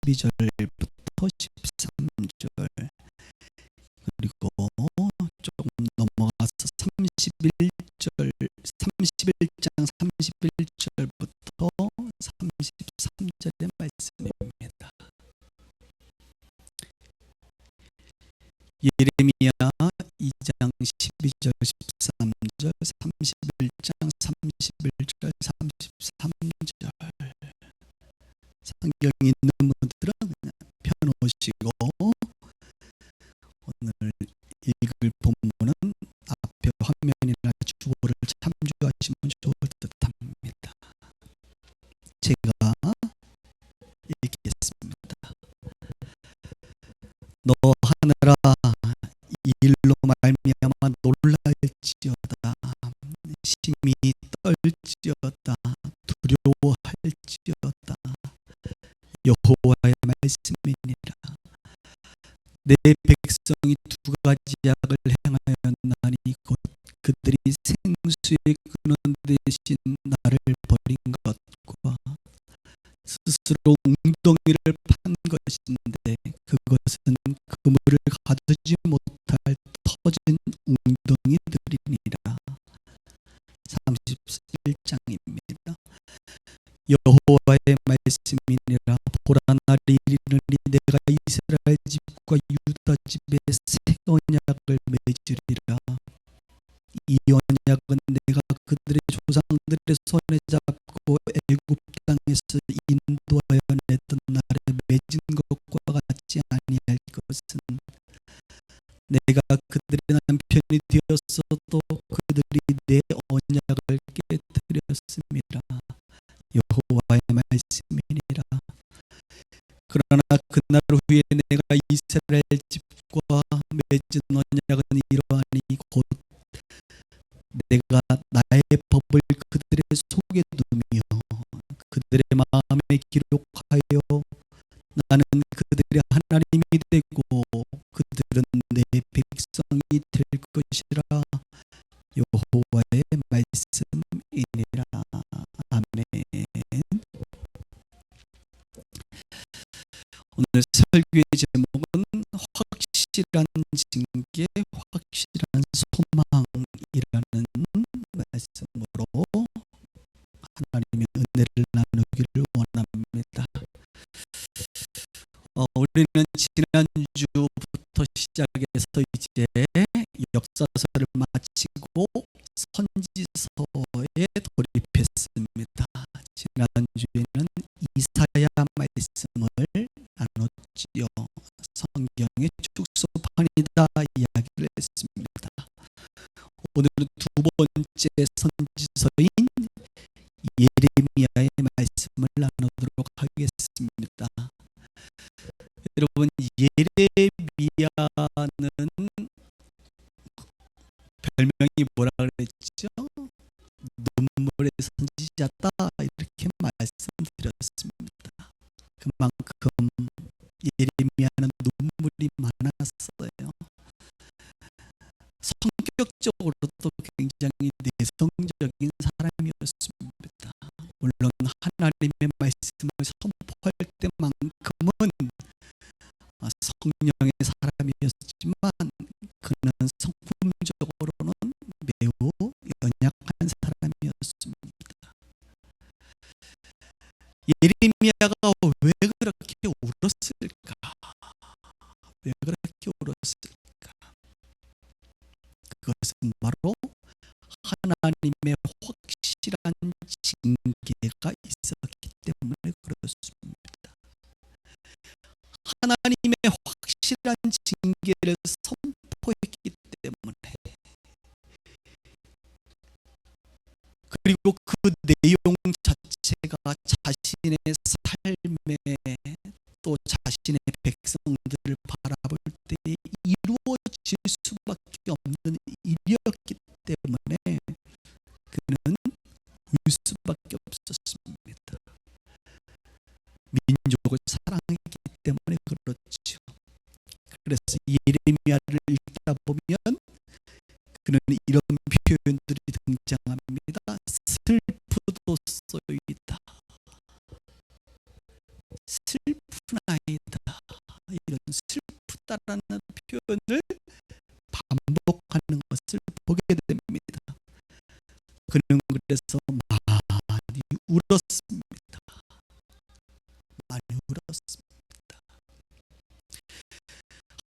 12절부터 13절, 그리고 조금 넘어가서 31장 31절부터 33절의 말씀입니다. 예레미야 2장 12절 13절, 31장 31절 33절. 성경이 있는 분들은 그냥 펴놓으시고 오늘 읽을 본문은 앞에 화면이나 주보를 참조하시면 좋을 듯합니다. 제가 읽겠습니다. 너 하늘아, 이 일로 말미암아 놀랄지어다. 심히 떨지어다. 두려워할지어다. 여호와의 말씀이니라. 내 백성이 두 가지 악을 행하였나니 곧 그들이 생수에 그는 대신 나를 버린 것과 스스로 웅덩이를 판 것인데 그것은 그물을 가두지 못할 터진 웅덩이들이니라. 31장입니다. 여호와의 말씀이니라. 보라, 날이 이르니 내가 이스라엘 집과 유다 집에 새 언약을 맺으리라. 이 언약은 내가 그들의 조상들의 손에 잡고 애굽 땅에서 인도하여 냈던 날에 맺은 것과 같지 아니할 것은, 내가 그들의 남편이 되었어도 그들이 내 언약을 깨뜨렸음이라. 여호와의 말씀이니라. 그러나 그날 후에 내가 이스라엘 집과 맺은 언약은 이러하니 곧 내가 나의 법을 그들의 속에 두며 그들의 마음에 기록하여 나는 그들의 하나님이 되고 그들은 내 백성이 될 것이라. 여호와의 말씀이니라. 아멘. 오늘 설교의 제목은 확실한 징계, 확실한 소망이라는 말씀으로 하나님의 은혜를 나누기를 원합니다. 우리는 지난주부터 시작해서 이제 역사서를 마치고 선지서에 돌입했습니다. 지난주에는 이사야 말씀을 나눴지요. 성경의 축소판이다 이야기를 했습니다. 오늘은 두 번째 선지서인 예레미야의 말씀을 나누도록 하겠습니다. 여러분, 예레미야는 별명이 뭐라 그랬죠? 눈물의 선지자다 이렇게 말씀드렸습니다. 그만큼 예레미야는 눈물이 많았어요. 성격적으로도 굉장히 내성적인 사람이었습니다. 물론 하나님의 말씀을 선포할 때만큼은 성령의 사람이었지만 그는 성품적으로는 매우 연약한 사람이었습니다. 예레미야가 왜 그렇게 울었을까? 왜 그렇게 울었을까? 그것은 바로 하나님의 확실한 징계가 있었기 때문에 그렇습니다. 하나님의 확실한 징계를 선포했기 때문에, 그리고 그 내용 자체가 자신의 삶에 또 자신의 백성들을 바라볼 때 이루어질 수밖에 없는 일이었기 때문에 그는 울 수밖에 없었습니다. 민족을 사랑했기 때문에 그렇죠. 그래서 예레미야를 읽다 보면 그는 이런 표현들이 등장합니다. 슬프도소이다. 슬픈 하겠다라는 표현을 반복하는 것을 보게 됩니다. 그는 그래서 많이 울었습니다. 많이 울었습니다.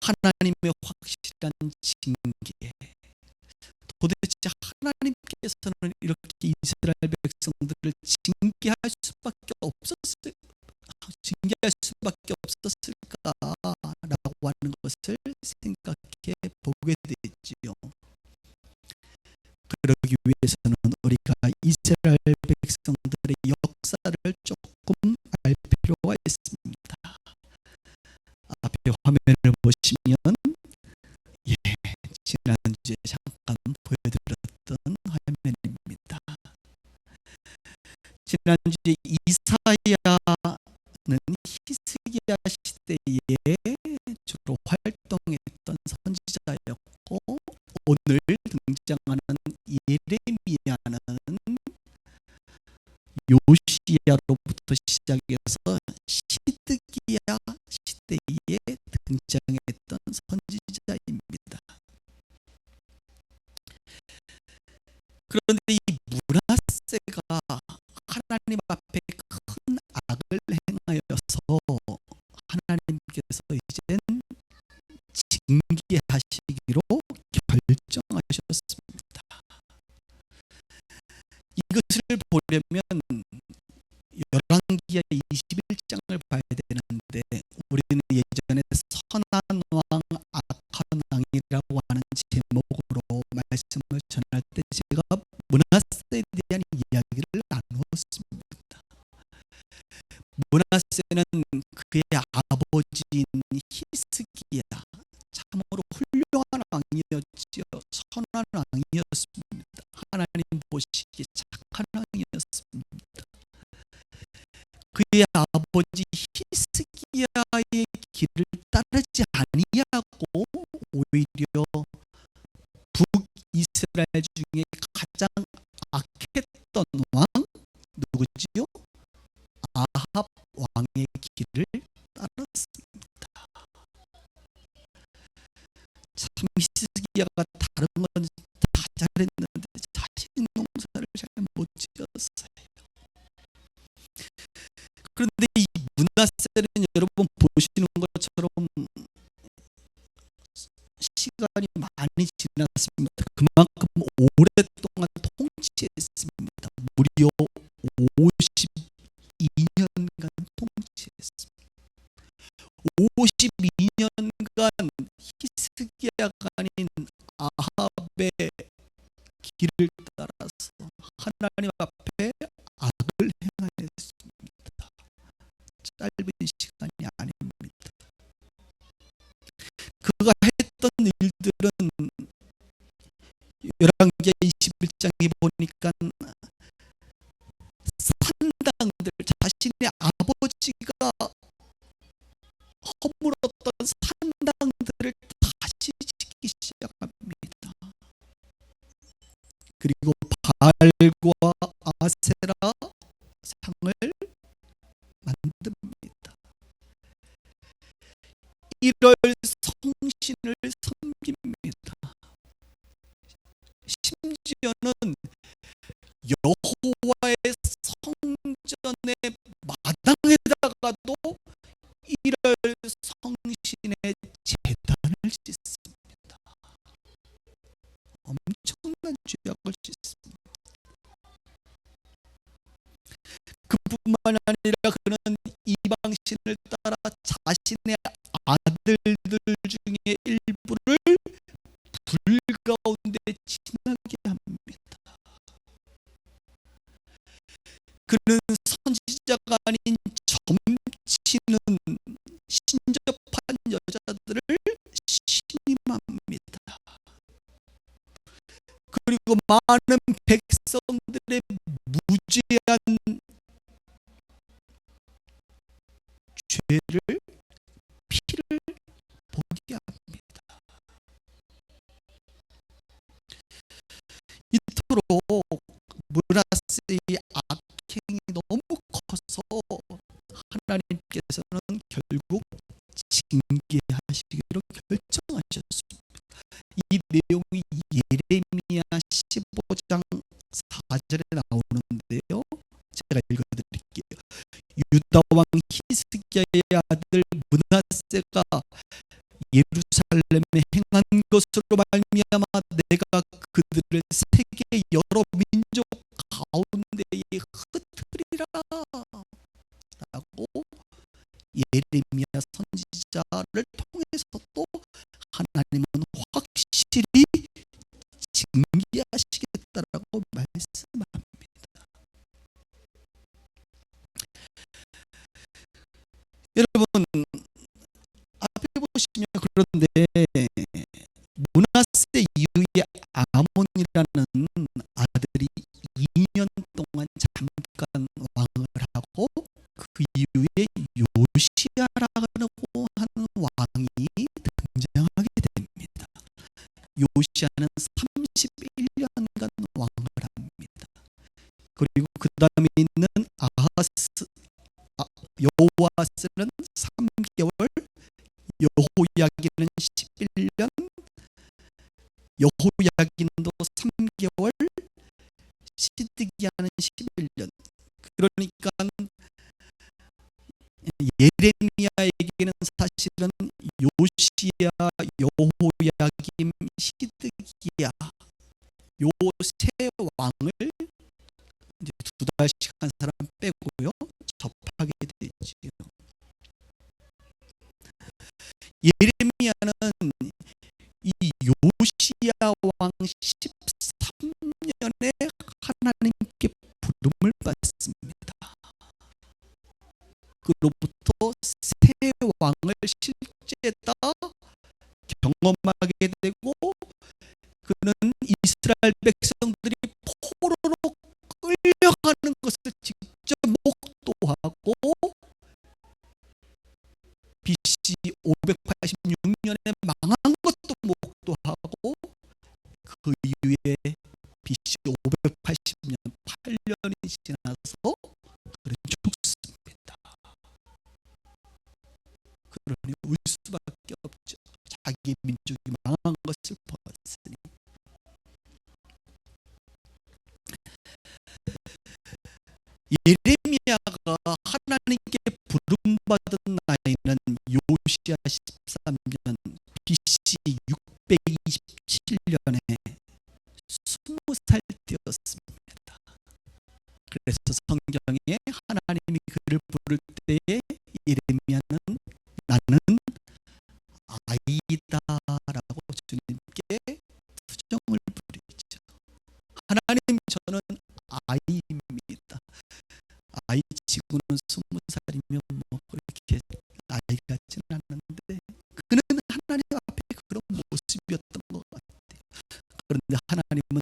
하나님의 확실한 징계, 도대체 하나님께서는 이렇게 이스라엘 백성들을 징계할 수밖에 없었을까라고 하는 것을 생각해 보게 되지요. 그러기 위해서는 우리가 이스라엘 백성들의 역사를 조금 알 필요가 있습니다. 앞에 화면을 보시면 지난주에 잠깐 보여드렸던 화면입니다. 지난주에 이사야는 히스기야 시대에 주로 활동했던 선지자였고, 오늘 등장하는 예레미야는 요시야로부터 시작해서 시드기야 시대에 등장했던 선지자입니다. 그런데 이 므낫세가 하나님 앞에 큰 악을 행하여서 하나님께서 이젠 징계하시기로 결정하셨습니다. 이것을 보려면 열왕기하 21장을 봐야 되는데, 우리는 예전에 선한 왕 악한 왕이라고 하는 제목으로 말씀을 전할 때 제가 므낫세에 대한 이야기를 나누었습니다. 므낫세는 그의 아버지인 히스기야, 참으로 훌륭한 왕이었지요. 선한 왕이었습니다. 하나님 보시기에 착한 왕이었습니다. 그의 아버지 히스기야의 길을 따르지 아니하고 오히려 북이스라엘 중에 가장 악했던 왕, 누구지요? 아합 왕의 길을 따랐습니다. 참 히스기야가 다른 건 다 잘했는데 자신 농사를 잘 못 지었어요. 그런데 이 므낫세는 여러분 보시는 것처럼 시간이 많이 지났습니다. 그만큼 오랫동안 통치했습니다. 무려 52년간 통치했습니다. 52년간 히스기야가 아닌 아합의 길을 따라서 하나님 앞에 악을 행하였습니다. 짧은 시간이 아닙니다. 그가 했던 일들은 열왕기하 21장에 보니까 산당들, 자신의 아버지가 허물었던 산당들을 다시 짓기 시작합니다. 그리고 바알과 아세라 상을 만듭니다. 이럴 성신을 섬깁니다. 심지어는 여호와의 성전의 마당에다가도 이럴 성신의 제단을 짓습니다. 엄청난 죄악을 짓습니다. 그뿐만 아니라 그는 이방신을 따라 자신의 아들들 중에 일부를 불 가운데 지나게 합니다. 그는 선지자가 아닌 점치는 신접한 여자들을 신임합니다. 그리고 많은 백성들의 무죄한 죄를, 피를 보게 합니다. 이토록 므낫세의 악행이 너무 커서 하나님께서는 결국 징계하시기로 결정하셨습니다. 이 내용이 예레미야 15장 4절에 나오는데요. 제가 읽어드릴게요. 유다 왕 히스기야의 아들 므낫세가 예루살렘에 행한 것으로 말미암아 내가 그들을 세계 여러 민족 가운데에 흩으리라 라고 예레미야 선지자를 통해서 또 하나님은 확실히 징계하시겠다라고 말씀합니다. 여러분 앞에 보시면 그런데 므낫세 이후에 아몬이라는 아들이 2년 동안 잠깐 왕을 하고 그 이후에 요시야라고 하는 왕이 등장하게 됩니다. 요시야는 31년간 왕을 합니다. 그리고 그 다음에 있는 여호아스는 3개월, 여호야긴은 11년, 여호야긴도 3개월, 시드기야는 11년. 그러니까 예레미야에게는 사실은 요시야, 여호야김, 시드기야 요 세 왕을 이제 2달씩 한 사람 빼고요 접하게 되지요. 예레미야는 이 요시야 왕 13년에 하나님께 부름을 받습니다. 그로부터 새 왕을 실제 다 경험하게 되고 그는 이스라엘 백성들이 포로로 끌려가는 것을 직접 목도하고 BC 586년에 망한 것도 목도하고 그 이후에 BC 580년 8년이 지나서 그는 죽습니다. 그러니 울 수밖에 없죠. 자기 민족이 망한 것을 보았으니. 예레미야가 하나님께 부름받은 나이는 요시야 13년 BC 627년에 20살 때였습니다. 그래서 성경에 하나님이 그를 부를 때에 예레미야는 나는 아이다라고 주님께 투정을 부리죠. 하나님 저는 아이입니다. 아이 치고는 20살이면 뭐 그렇게 나이 같지는 않는데 그는 하나님 앞에 그런 모습이었던 것 같아요. 그런데 하나님은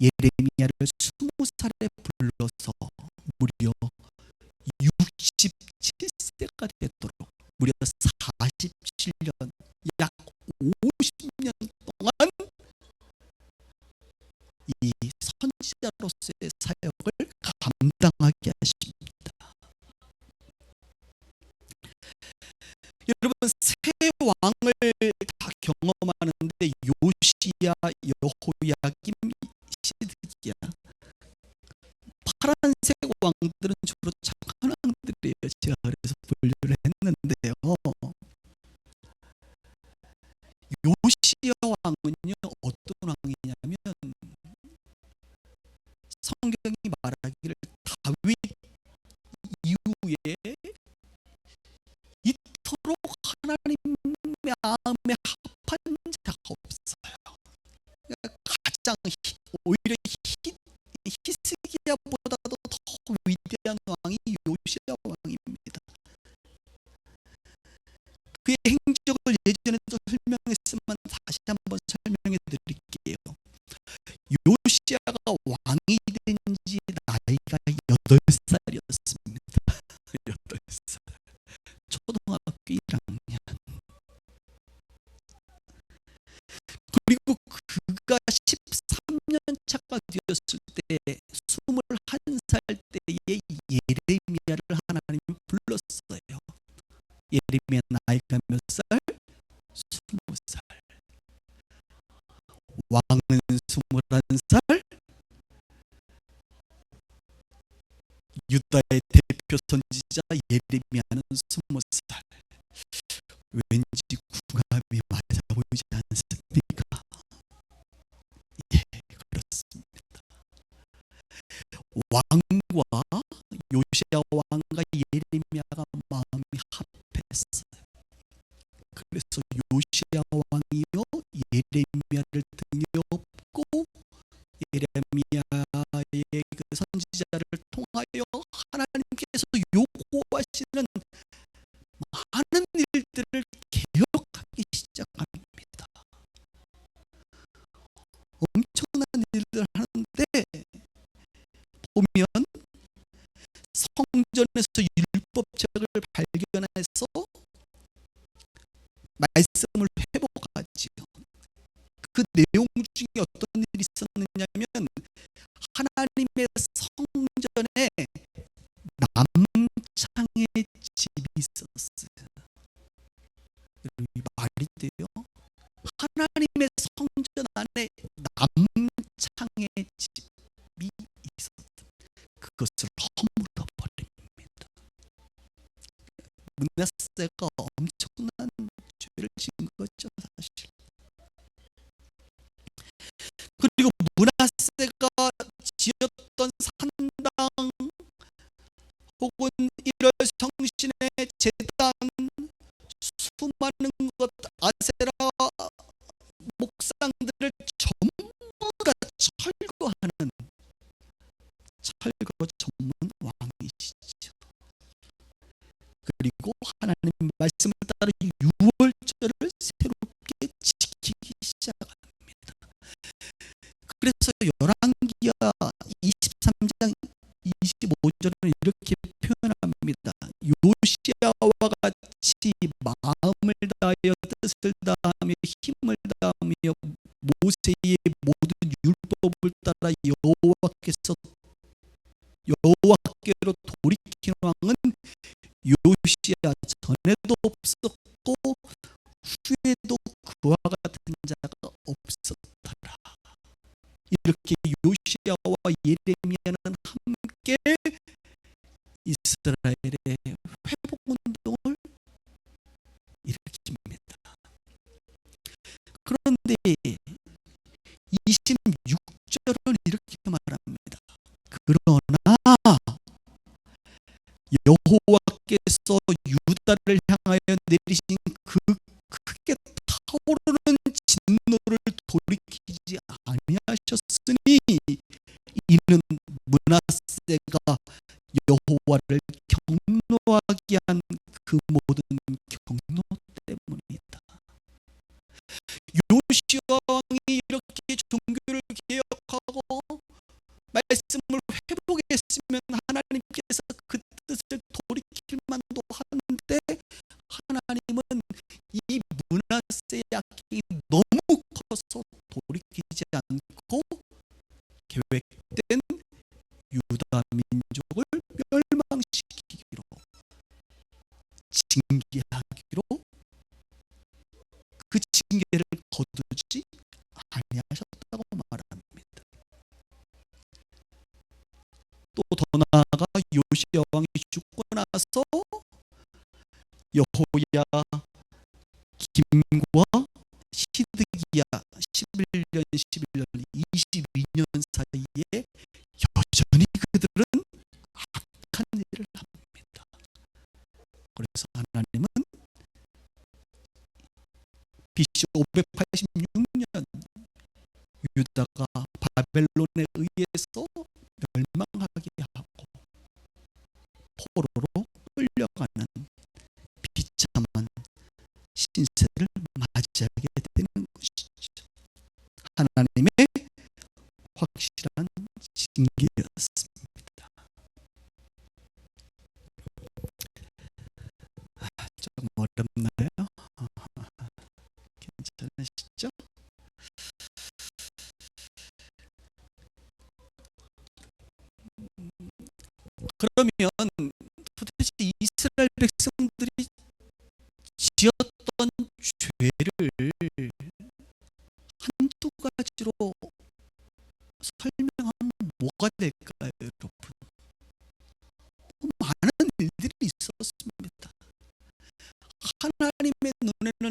예레미야를 20살에 불러서 무려 67세가 되도록 무려 47년 약 50년 동안 이 선지자로서의 사역을 감당하게 하십니다. 여러분 세 왕을 다 경험하는데 요시야, 여호야김, 시드기야 파란색 왕들은 주로 착한 왕들이에요. 제가 그래서 분류를 했는데요. 요시야 왕은요 어떤 왕이냐면 성경이 말하기를 다윗 이후에 이토록 하나님의 마음에 합한 자가 없어요. 가장 오히려 히스기야보다도 더 위대한 왕이 요시야 왕입니다. 그의 행적을 예전에도 설명했지만 다시 한번 설명해 드릴게요. 요시야가 왕이 된 지 나이가 8살이었습니다. 8살. 초등학교 1학년. 그리고 그가 13년 차가 되었을 때 21살 때에 예레미야를 하나님이 불렀어요. 예레미야 나이가 몇 살? 왕은 21살, 유다의 대표 선지자 예레미야는 20살. 왠지 궁합이 맞아 보이지 않습니까? 예, 그렇습니다. 왕과 요시야 왕과 예레미야가 마음이 합했어요. 그래서 요시야 왕이요 예레미야를 등에 업고 예레미야의 그 선지자를 통하여 하나님께서 요구하시는 많은 일들을 개혁하기 시작합니다. 엄청난 일들을 하는데 보면 성전에서 율법책을 발견해서 말씀을 회복하지요. 그 내용 중에 어떤 일이 있었느냐면 하나님의 성전에 남창의 집이 있었어요. 이 말이 돼요? 하나님의 성전 안에 남창의 집이 있었다. 그것을 허물어 버립니다. 므낫세가 엄청난 죄를 지은 거죠, 사실. 그리고 므낫세가 지었던 산당 혹은 이럴 성신의 제단, 수많은 것, 아세라 목상들을 전부 다 철거하는 철거 전문 왕이시죠. 그리고 하나님 말씀을 따라 유월절을 새롭게 지키기 시작합니다. 그래서 열왕기하 23장 25절은 이렇게 표현합니다. 요시야와 같이 마음을 다하여 뜻을 다하며 힘을 다하며 모세의 모든 율법을 따라 여호와께로 돌이킨 왕은 요시야 전에도 없었고 후에도 그와 같은 자가 없었더라. 이렇게 요시야와 예레미야는 함께 이스라엘의 회복 운동을 일으킵니다. 그런데 26절은 이렇게 말합니다. 그러나 여호와께서 유다를 향하여 내리신 그 크게 타오르는 진노를 돌이키지 아니하셨으니 이는 므낫세가 여호와를 경노하게 한 그 모든 경노 때문이다. 요시야 왕이 이렇게 종교를 개혁하고 말씀을 회복했으면 하나님께서 그 뜻을 돌이킬 만도 하는데 하나님은 이 므낫세의 악행이 너무 커서 돌이키지 않고 계획된 유다 민족을 멸망시키기로, 징계하기로 그 징계를 거두지 아니하셨다고 말합니다. 또 더 나아가 요시야 왕이 죽고 나서 여호야, 김과 시드기야 11년 22년 사이에 여전히 그들은 악한 일을 합니다. 그래서 하나님은 BC 586년 유다가 바벨론에 의해서 멸망하게 하고 포로로 끌려가는 비참한 신세를 맞이하게 되는 것이죠. 하나님의 확실한 징계였습니다. 조금 어렵나요? 괜찮으시죠? 그러면 도대체 이스라엘 백성들이 지었던 죄를 한두 가지 가지로 설명하면 뭐가 될까요, 여러분? 많은 일들이 있었습니다. 하나님의 눈에는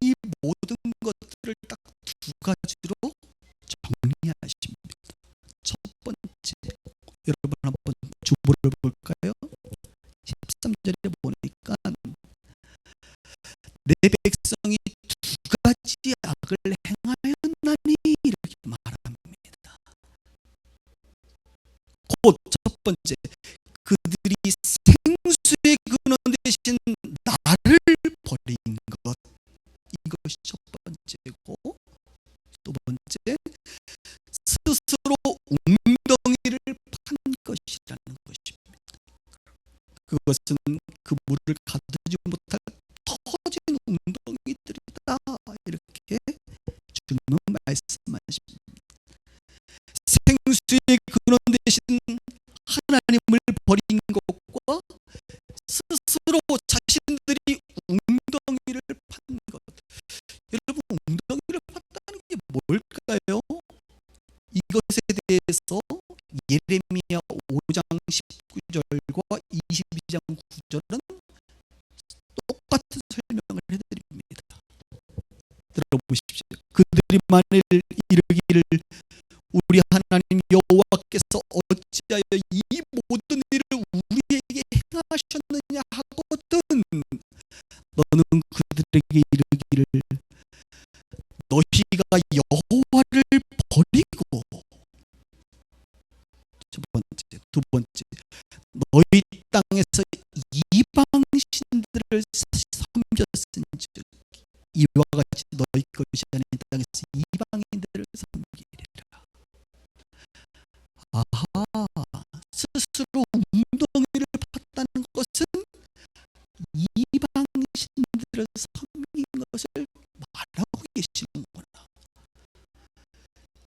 이 모든 것들을 딱 두 가지로 정리하십니다. 첫 번째, 여러분 한번 주보를 볼까요? 13절에 보니까 내 백성이 두 가지 악을 행하였나니 이렇게 말합니다. 곧 첫 번째, 그들이 생수의 근원 대신 나를 버린 것, 이것이 첫 번째고, 두 번째, 스스로 웅덩이를 판 것이라는 것입니다. 그것은 그물을 가두지 못할 터진 웅덩이들이다, 이렇게 주는 말씀하십니다. 생수의 근원 대신 하나님을 버린 것과 스스로 자신들이 웅덩이를 판 것. 여러분, 웅덩이를 팠다는 게 뭘까요? 이것에 대해서 예레미야 5장 19절과 22장 9절은 똑같은 설명을 해드립니다. 들어보십시오. 그들이 만일 이르기를 우리 하나님 여호와께서 어찌하여 이 모든 일을 우리에게 행하셨느냐 하거든, 너는 그들에게 이르기를 너희가 여호와를 버리고, 두 번째, 너희 땅에서 이방 신들을 섬겼은즉 이와 같이 너희 것이 아닌 땅에서 이방인들을 섬기리라. 아하, 스스로 웅덩이를 팠다는 것은 이방 신들을 섬긴 것을 말하고 계시는구나.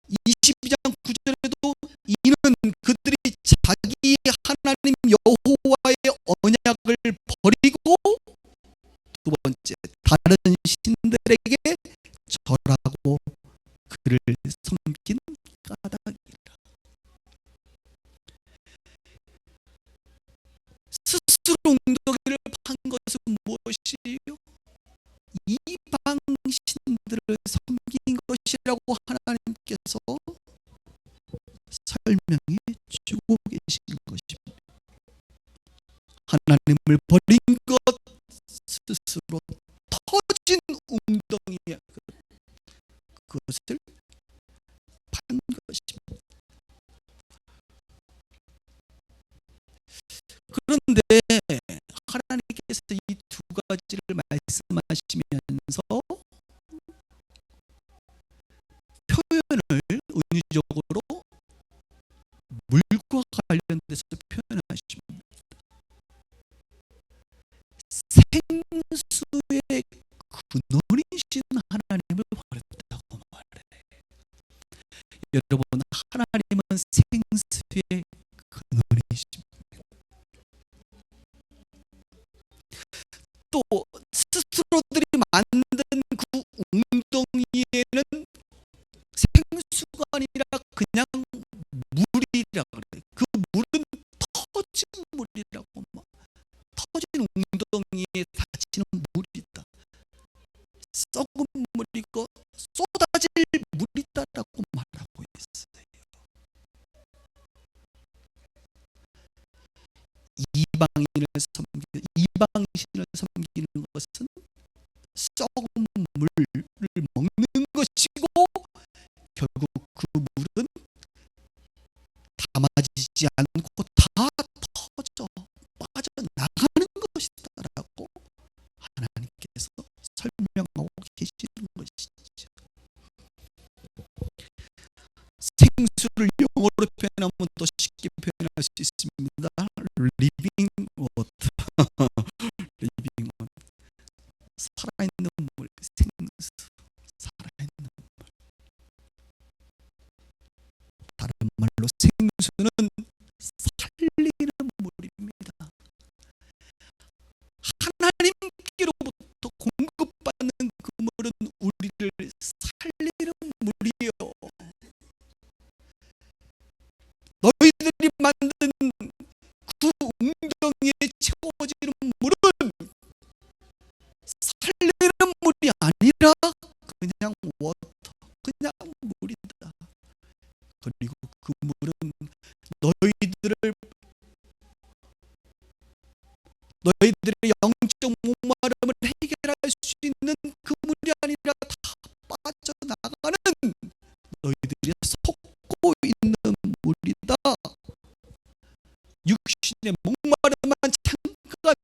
22장 9절에도 이는 그들이 자기 하나님 여호와의 언약을 버리고, 두 번째, 다른 신들에게 절하고 그를 섬긴 까닭이라. 스스로 웅덩이를 판 것은 무엇이요? 이방 신들을 섬긴 것이라고 하나님께서 설명해 주고 계신 것입니다. 하나님을 버린 것, 스스로 터진 웅덩이야, 그것을 판 것입니다. 그런데 하나님께서 이 두 가지를 말씀하시면서 표현을 은유적으로 물과 관련돼서 표현하십니다. 생수의 근원이신 하나님을 버렸다고 말해. 여러분, 하나님은 생수의 근원이십니다. 또 스스로들이 만든 그 웅덩이에는 생수가 아니라 그냥 물이라 그래. 그 물은 터진 물이라고, 터진 웅덩이에 닫히는 물이다, 썩은 물이고 쏟아질 물이다라고 말하고 있어요. 이방신을 섬기는 것은 썩은 물을 먹는 것이고, 결국 그 물은 담아지지 않고 다 터져 빠져나가는 것이다라고 하나님께서 설명하고 계시는 것이죠. 생수를 영어로 표현하면 더 쉽게 표현할 수 있습니다. 리빙 워터. 리빙 워터. 살아있는 물, 생수, 살아있는 물. 다른 말로 생수는 살리는 물입니다. 하나님께로부터 공급받는 그 물은 우리를 살리는 물이요, 아니라 그냥 워터, 그냥 물이다. 그리고 그 물은 너희들의 영적 목마름을 해결할 수 있는 그 물이 아니라 다 빠져나가는 너희들이 솟고 있는 물이다. 육신의 목마름만 잠깐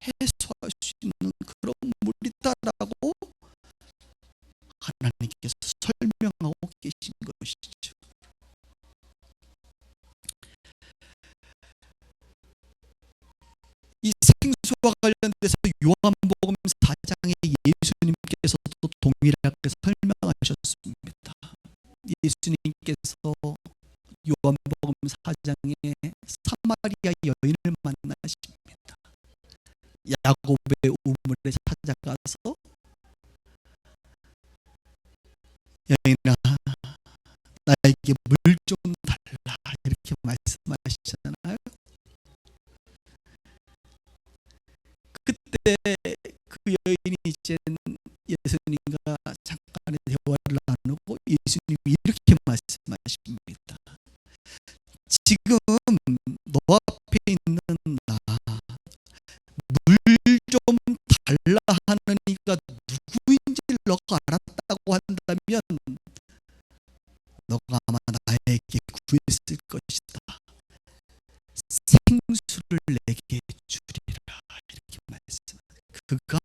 해소할 수 있는 그런 물이다라고 하나님께서 설명하고 계신 것이죠. 이 생수와 관련돼서 요한복음 4장에 예수님께서도 동일하게 설명하셨습니다. 예수님께서 요한복음 4장에 사마리아 여인을 만나십니다. 야곱의 우물에 찾아가서 여인아, 나에게 물 좀 달라, 이렇게 말씀하시잖아요. 그때 그 여인이 이제 예수님과 잠깐의 대화를 나누고 예수님이 이렇게 말씀하십니다. 지금 너 앞에 있는 나, 물 좀 달라 하는 이가 누구인지를 너가 알았다고 한다면 너가 아마 나에게 구했을 것이다. 생수를 내게 주리라, 이렇게 말씀합니다. 그가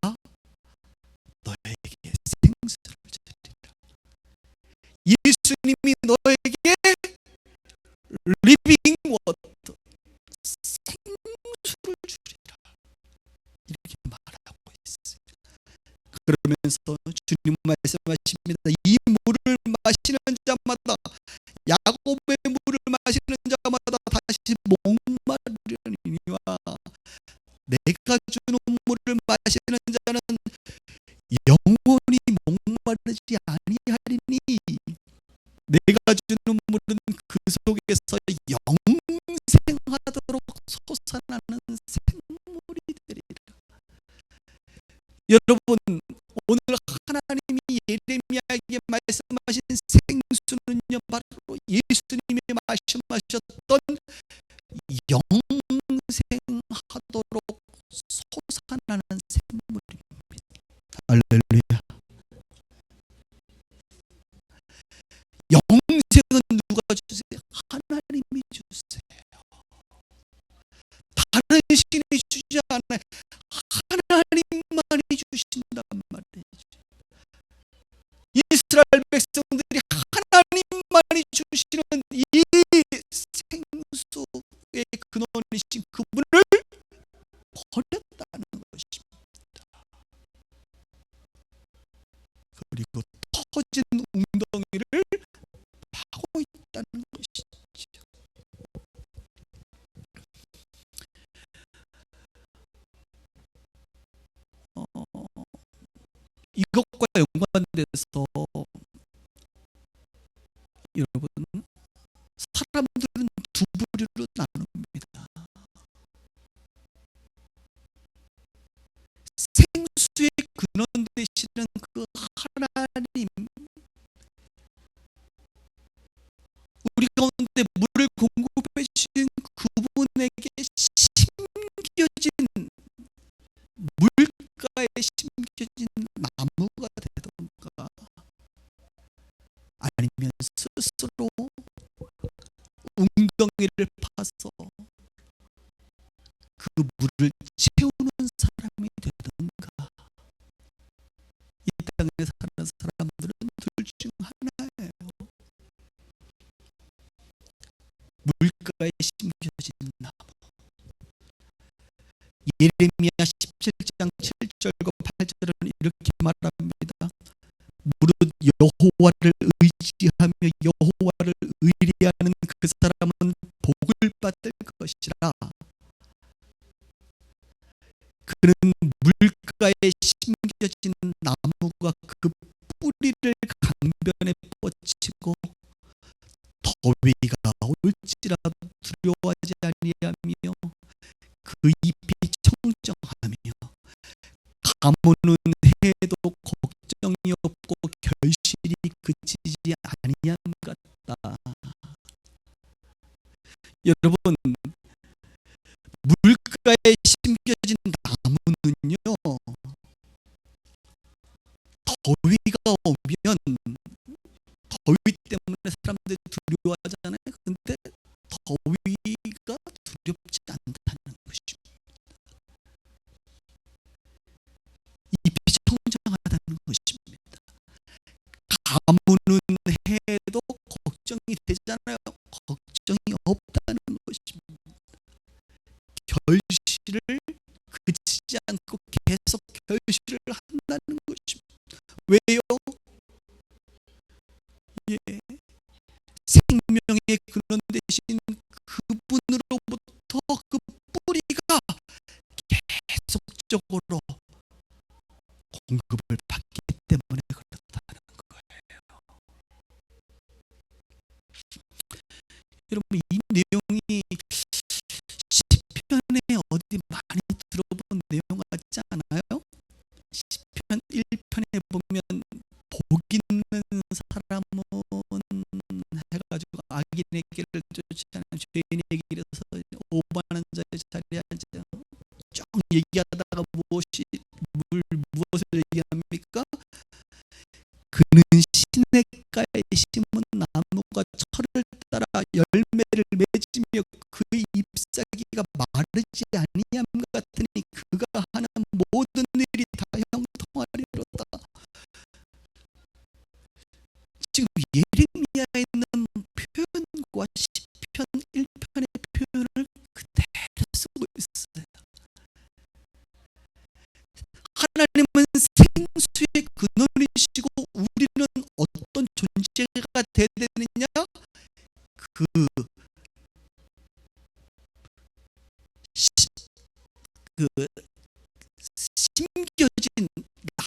너에게 생수를 주리라. 예수님이 너에게 리빙 워터, 생수를 주리라, 이렇게 말하고 있어요. 그러면서 주님 말씀하십니다. 이 물을 마시는 자마다, 야곱의 물을 마시는 자마다 다시 목마르리니와 내가 주는 물을 마시는 자는 영원히 목마르지 아니하리니, 내가 주는 물은 그 속에서 영생하도록 솟아나는 생물이 되리라. 여러분, 오늘 하나님이 예레미야에게 말씀하신 생수는요, 바로 예수님이 말씀하셨던 영생하도록 솟아나는 생물입니다. 할렐루야. 영생은 누가 주세요? 하나님이 주세요. 다른 신이 주지 않아요. 하나님만이 주신단 말이죠. 이스라엘 백성들이 하나님만이 주시는 이 생수의 근원이신 그분을 버렸다는 것입니다. 그리고 터진 웅덩이를 파고 있다는 것이죠. 이것과 연관돼서 여러분, 사람들은 두 부류로 나눕니다. 생수의 근원 되시는 그 하나님, 우리 가운데 물을 공급해 주신 그분에게 심겨진, 물가에 심겨진 나무가 되던가, 아니면 스스로 웅덩이를 파서 그 물을 채우는 사람이 되던가, 이 땅에 사는 사람들은 둘 중 하나예요. 물가에 심겨진 나무. 예레미야 17장 7절과 8절은 이렇게 말합니다. 무릇 여호와를 의지하며 여호와를 의뢰하는 그 사람은 복을 받을 것이라. 그는 물가에 심겨진 나무가 그 뿌리를 강변에 뻗치고 더위가 올지라도 두려워하지 아니하며 그 잎이 청정하며 가무는 해도 여러분, 물가에 심겨진 나무는요, 더위가 오면 더위 때문에 사람들이 두려워하잖아요. 근데 더위가 두렵지 않다는 것입니다. 잎이 청정하다는 것입니다. 가무는 해도 걱정이 되잖아요. 걱정이 없다는 것입니다. 결실을 그치지 않고 계속 결실을 한다는 것입니다. 왜요? 예, 생명의 근원 되신 그분으로부터 그 뿌리가 계속적으로 공급을 받기 때문에 그렇다는 거예요. 여러분, 이 내용이 시편에 어디 많이 들어본 내용 같지 않아요? 시편 1편에 보면 복 있는 사람은 해가지고 악인의 길을 쫓지 않으며 죄인의 길에서 오만한 자의 자리에 앉아 쭉 얘기하다가 무엇을 얘기합니까? 그는 시냇가에 심은 나무가 철을 따라 열매를 맺으며 그의 잎사귀가 마르지 아니함 같으니 그가 하는 모든 일이 다 형통하리로다. 지금 예레미야에 있는 표현과 시편 1편의 표현을 그대로 쓰고 있어요. 하나님은 생수의 근원이시고 우리는 어떤 존재가 되어야 되느냐? 그 심겨진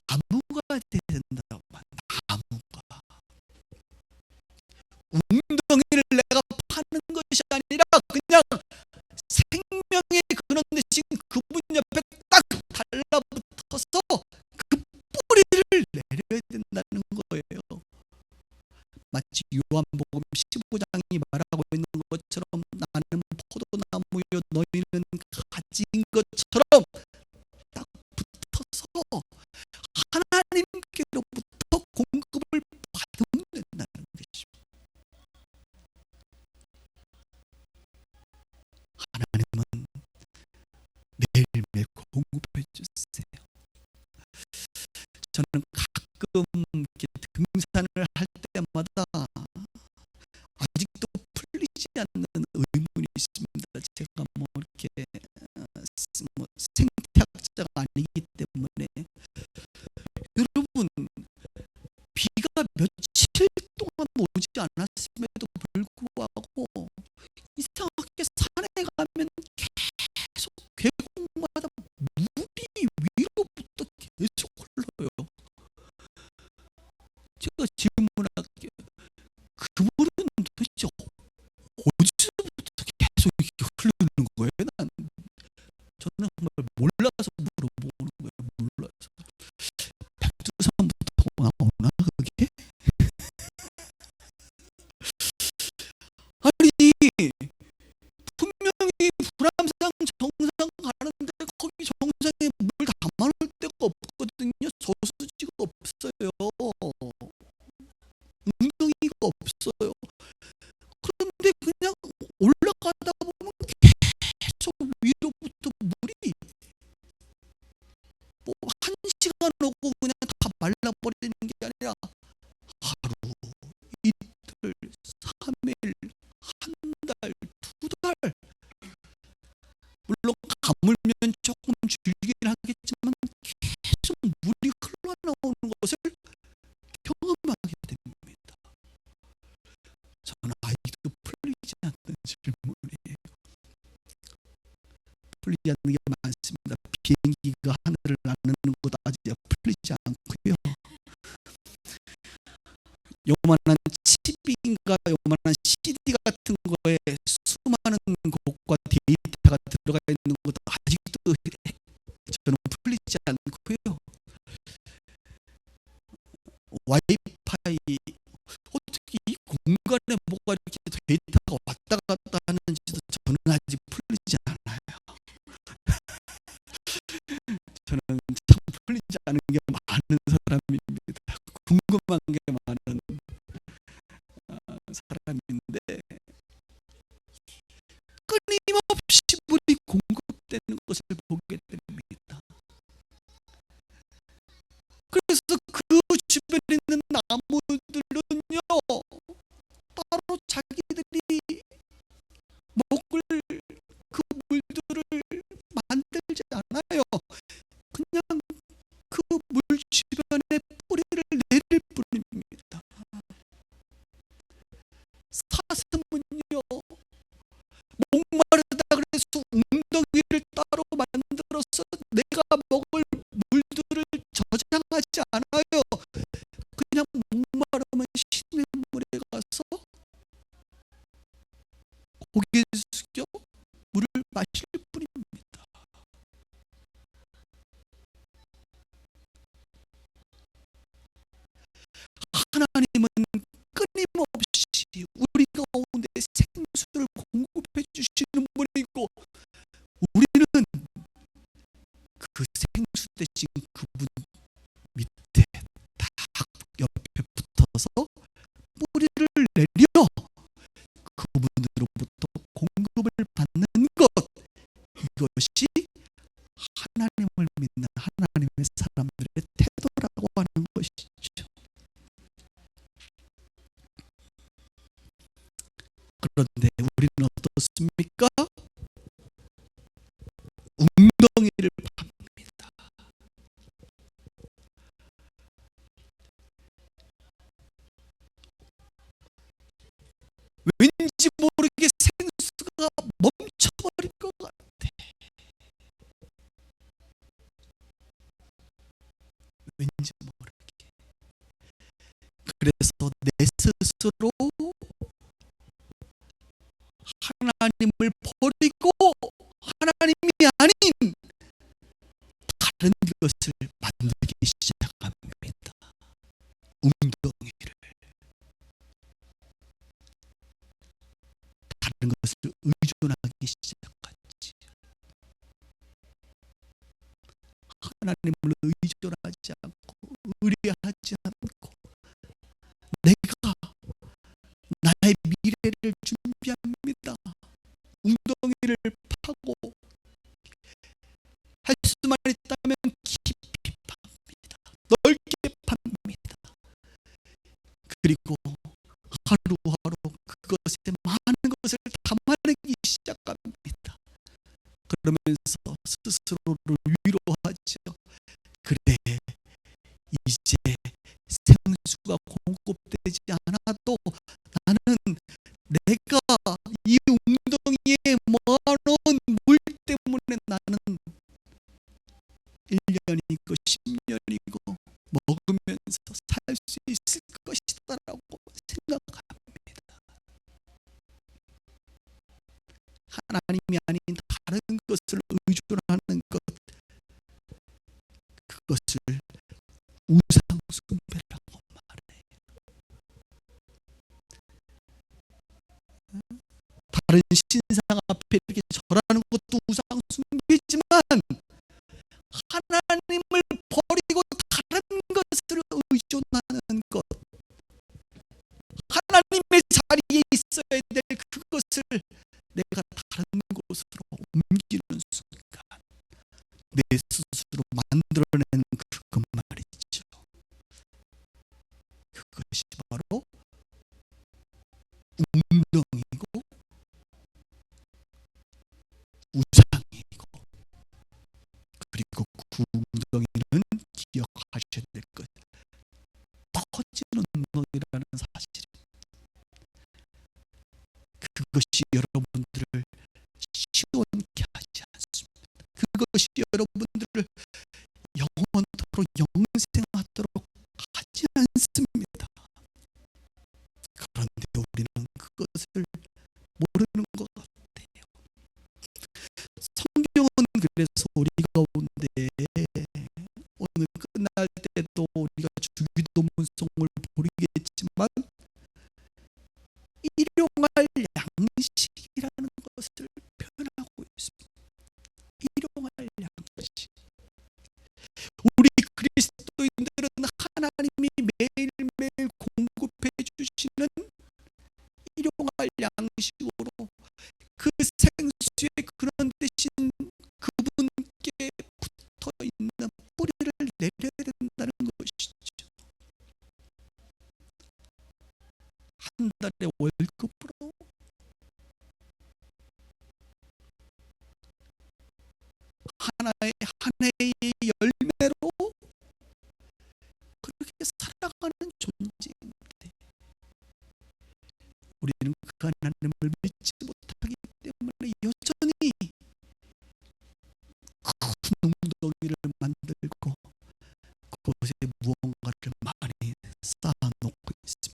나무가 되어야 된다고. 나무가 웅덩이를 내가 파는 것이 아니라 그냥 생명의 근원 되신 그분 옆에 딱 달라붙어서 그 뿌리를 내려야 된다는 거예요. 마치 요한복음 15장이 말하고 있는 것처럼 나는 포도나무요 너희는 가지인 것처럼 딱 붙어서 하나님께로부터 공급을 받으면 된다는 것입니다. 하나님은 매일매일 공급해 주세요. 저는 가끔 이렇게 등산을 할 때마다 아직도 풀리지 않는 의문이 있습니다. 제가 뭐 이렇게 뭐 생태학자가 아니기 때문에. 여러분, 비가 며칠 동안 오지 않았음에도 불구하고 이상하게 산에 가면 계속 계곡마다 물이 위로부터 계속 흘러요. 제가 질문할게요. 그 물은 도대체 어디서부터 계속 이렇게 흐르는 거예요? 저는 정말 몰라서 물어보는 거예요. 몰라서. 백두산부터 나오나 그게? 아니, 분명히 불암산 정상 가는데 거기 정상에 물 담아놓을 데가 없거든요. 저수지가 없어요. 웅덩이가 없어요. 그런데 그냥 올라가다 보면 계속 위로부터 물이 뭐 1시간 오고 그냥 다 말라버리는 게 아니라 하루, 이틀, 3일, 한 달, 2달. 물론 가물면 조금 줄긴 하겠지만 계속 물이 흘러나오는 것을 경험하게 됩니다. 저는 아직도 풀리지 않는 질문이에요. 풀리지 않는 게 많습니다. 비행기가 하늘을 나르는 것도 아직 풀리지 않고요. 요만한 칩인가 요만한 CD 같은 거에 수많은 곡과 데이터가 들어가 있는 것도 아직도 저는 풀리지 않고요. 와이파이, 어떻게 이 공간에 뭐가 이렇게 데이터가 왔다 갔다 하는지도 하지 않아요. 그냥 목마르면 시냇물에 가서 고개 숙여 물을 마실 뿐입니다. 하나님은 끊임없이 우리 가운데 생수를 공급해 주시는 분이고, 우리는 그 생수 대신 그분 밑에 딱 옆에 붙어서 뿌리를 내려 그분으로부터 공급을 받는 것, 이것이 하나님을 믿는 하나님의 사람들의 태도라고 하는 것이죠. 그런데 우리는 어떻습니까? 웅덩이를 팝니다. 왠지 모르게 생수가 멈춰버린 것 같아. 왠지 모르게. 그래서 내 스스로 하나님을 버리고 하나님이 아닌 다른 것을 만들기 시작합니다. 웅덩이를, 다른 것을 의존하기 시작하지. 하나님을 의존하지 않고 의뢰하지 않고 내가 나의 미래를 준비합니다. 웅덩이를 파고 할 수만 있다면 깊이 팝니다. 넓게 팝니다. 그리고 하루하루 그것에 많은 것을 담아내기 시작합니다. 그러면서 스스로를 위로하죠. 그래, 이제 생수가 공급되지 않아도 나는 내가 이 웅덩이에 모아놓은 물 때문에 나는 1년이고 10년이고 먹으면서 살 수 있을 것이다 라고 생각합니다. 하나님이 아닌 다른 것을 의존하는 것, 그것을 우상 숭배라고 말해요. 다른 신상 앞에 이렇게 절하는 것도 우상 숭배지만, 하나님을 버리고 다른 것을 의존하는 것, 하나님의 자리에 있어야 될 그것을 내가 다른 곳으로 옮기는 순간 내 스스로 만들어내는 그것 말이죠. 그것이 바로 웅덩이고 우상이고, 그리고 그 웅덩이는 기억하셔야 될 것, 터지는 웅덩이라는 사실입니다. 그것이 여러분들을 시원케 하지 않습니다. 그것이 여러분들을 영원토록 영생하도록 하지 않습니다. 그런데 우리는 그것을 모르는 것 같아요. 성경은 그래서 우리 가운데 오늘 끝날 때도 우리가 주기도 문성을 보리겠지만 일용할 양식이라는 것을 표현하고 있습니다. 일용할 양식. 우리 그리스도인들은 하나님이 매일매일 공급해 주시는 일용할 양식으로 그 생수에 그런 대신 그분께 붙어 있는 뿌리를 내려야 된다는 것이죠. 한 달에 월급으로 하나의 한 해의 열매로 그렇게 살아가는 존재인데, 우리는 그 하나님을 믿지 못하기 때문에 여전히 큰 웅덩이를 만들고 곳에 무언가를 많이 쌓아놓고 있습니다.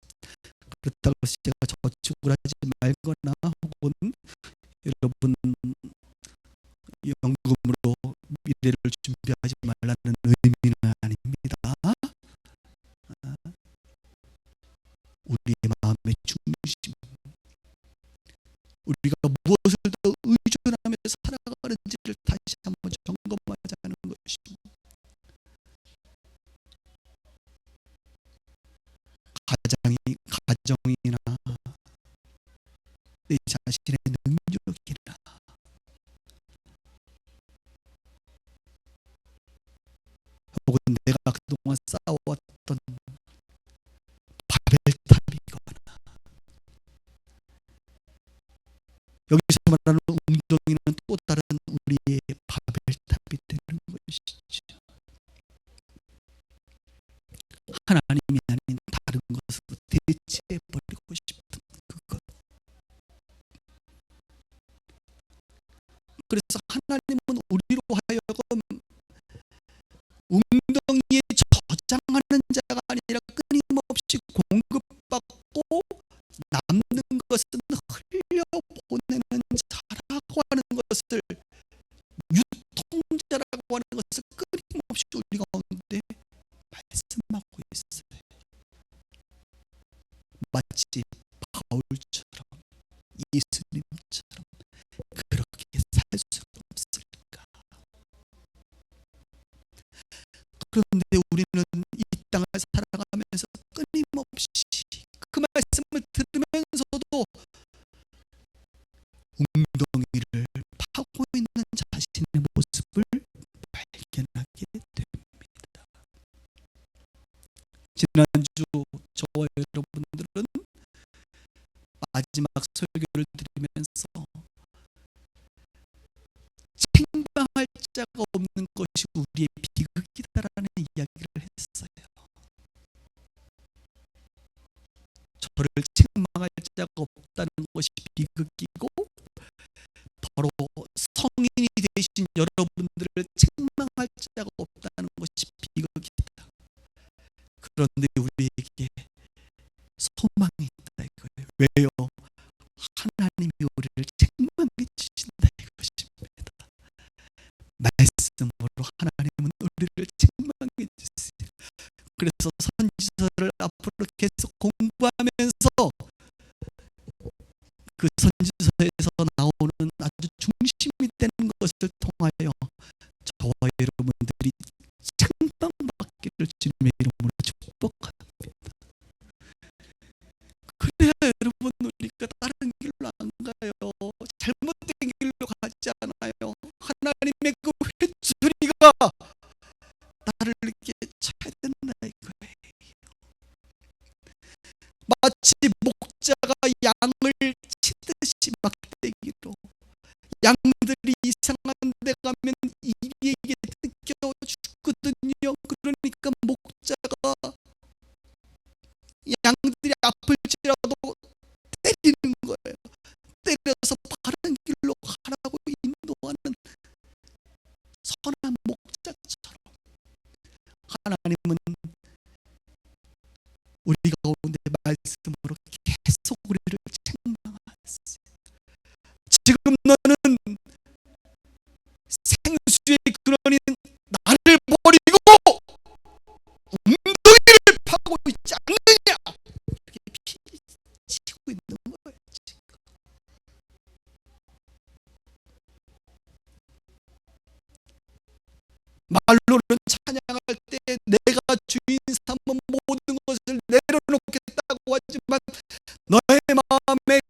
그렇다고 해서 제가 저축을 하지 말거나 혹은 여러분 연금으로 미래를 준비하지 말라는 의미는 아닙니다. 우리의 마음의 중심, 우리가 무엇을 더 의존하며 살아가는지를 다시 한번 점검하자는 것입니다. 가정이나 내 자신의 능력이나 혹은 내가 그동안 쌓아왔던 바벨탑이거나, 여기서 말하는 웅덩이는 또 다른 우리의 바벨탑이 되는 것이죠. 하나님이 아닌 다른 것으로 대체해버리고 싶은 그것. 그래서 하나님은 우리로 하여금 웅덩이에 저장하는 자가 아니라 끊임없이 공급받고 남는 것은 흘려보내는 자라고 하는 것을, 유통자라고 하는 것을 끊임없이 우리 가운데 말씀하고 있어요. 마치 바울처럼, 예수님처럼 그렇게 살 수가 없을까? 그런데 우리는 이 땅을 살아가면서 끊임없이 그 말씀을 들으면서도 웅덩이를 파고 있는 자신의 모습을 발견하게 됩니다. 지난주 저와 여러분들은 마지막 설교를 들으면서 책망할 자가 없는 것이 우리의 비극이다라는 이야기를 했어요. 저를 책망할 자가 없다는 것이 비극이고, 바로 성인이 되신 여러분들을 책망할 자가 없다는 것이 비극이다. 그런데 우리에게 소망이 있다 이거예요. 왜요? 하나님이 우리를 책망해 주신다 이것입니다. 말씀으로 하나님은 우리를 책망해 주세요. 그래서 선지서를 앞으로 계속 공부하면서 그 선지서에서 나오는 아주 중심이 되는 것을 통하여 저와 여러분들이 책망받기를 주님의 이름으로 축복합니다. 그래야 여러분, 우리가 다른 길로 안 가요. 잘못된 길로 가지 않아요. 하나님의 그 회초리가 나를 이렇게 쳐야 된다 이거예요. 마치 목자가 양을 치듯이 막대기로, 양들이 이상한 데 가면 이리에게 뜯겨 죽거든요. 그러니까 목자가 양들이 아플지라도 때리는 거예요. 때려서 바른 길로 가라고 인도하는 선한 목자처럼 하나님은 우리 가운데 말씀으로 계속 우리를 책망하세요. 지금 너는 생수의 근원인 나를 버리고 웅덩이를 파고 있지 않느냐, 이렇게 피치고 있는 거예요. 지금 말로는 찬양할 때 내가 주인 삼은 모든 것을 내려놓겠다고 하지만 너의 마음의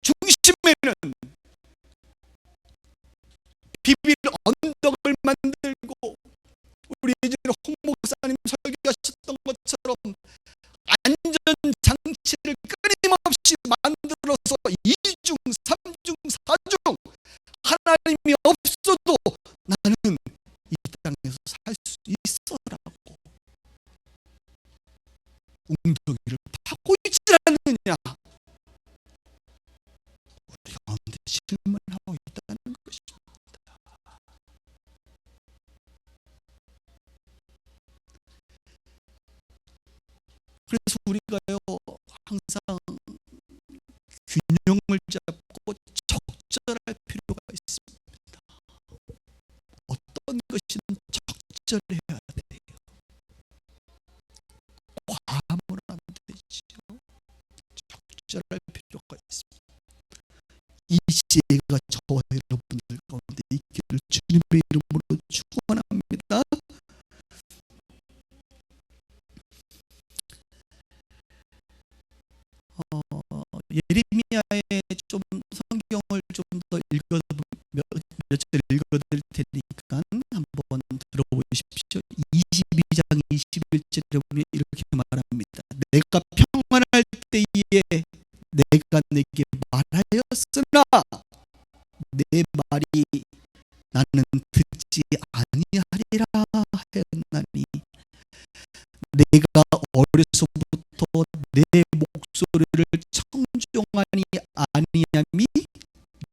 중심에는 비빌 언덕을 만들고, 우리 예전에 홍 목사님 설교하셨던 것처럼 안전 장치를 끊임없이 만들어서 2중, 3중, 4중, 하나님이 없어도 나는 이 땅에서 살 수 있어라고 웅덩이를 파고 있지 않느냐, 우리 가운데 실문하고 있다는 것입니다. 그래서 우리가요 항상 균형을 잡고 적절할 필요가 있습니다. 어떤 것이든 적절해야 돼요. 과하면 안 되지요. 적절할 필요가 있습니다. 이 지혜가 저와 여러분들 가운데 있기를 주님의 이름으로 축원합니다. 예레미야의 좀 성경을 좀 더 몇 절 읽어드릴 테니까 한번 들어보십시오. 22장 21절에 보면 이렇게 말합니다. 내가 평안할 때에 내가 내게 말하였으나 내 말이 나는 듣지 아니하리라 하였나니 내가 어려서부터 내 목소리를 청종하니 아니함이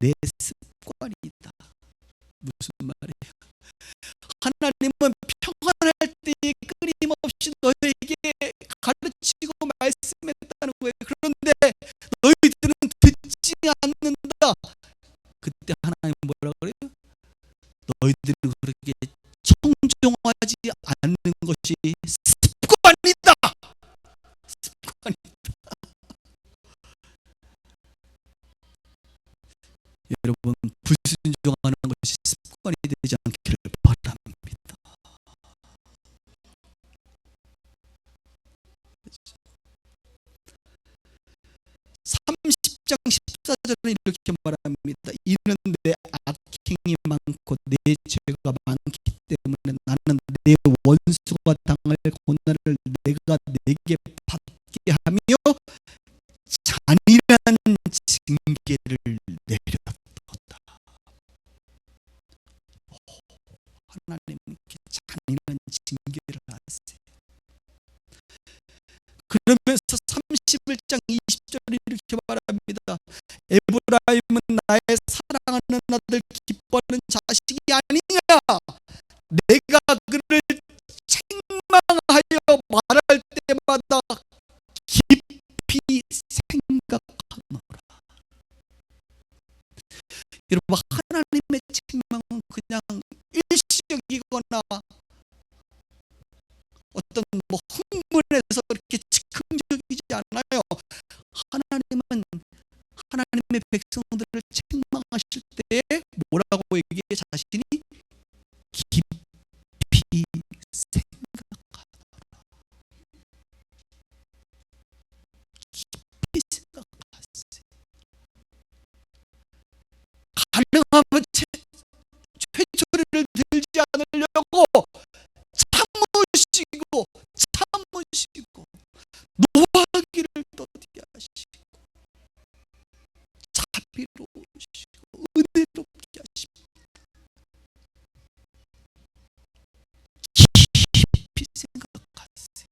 내 습관이다. 무슨 말이에요? 하나님은 평안할 때에 끊임없이 너에게 가르치고 말씀했다는 거예요. 그런데 너희들은 듣지 않는다. 그때 하나님 뭐라 그래요? 너희들은 그렇게 청종하지 않는 것이 습관이다. 습관이다. 여러분, 불순종하는 것이 습관이 되지 않기를 바랍니다. 30장 14절은 이렇게 말합니다. 이는 내 악행이 많고 내 죄가 많기 때문에 나는 내 원수가 당할 고난을 내가 내게 받게 하며 잔인한 징계를 내렸다. 하나님께 잔인한 징계를 하세요. 그러면서 31장 20절에 이렇게 말합니다. 에브라임은 나의 사랑하는 아들 기뻐하는 자식이 아니냐. 내가 그를 책망하여 말할 때마다 깊이 생각하노라. 여러분, 하나님의 책망은 그냥 일시적이거나 어떤 흥분해서 그렇게 즉흥적이지 않아요. 하나님은 하나님의 백성들을 책망하실 때 뭐라고 얘기해? 자신이 깊이 생각하노라. 깊이 생각하세요. 가능하면 최초리를 들지 않으려고 참으시고 노하기를 더디하시고 자비로우시고 은혜롭게 하십니다. 깊이 생각하세요.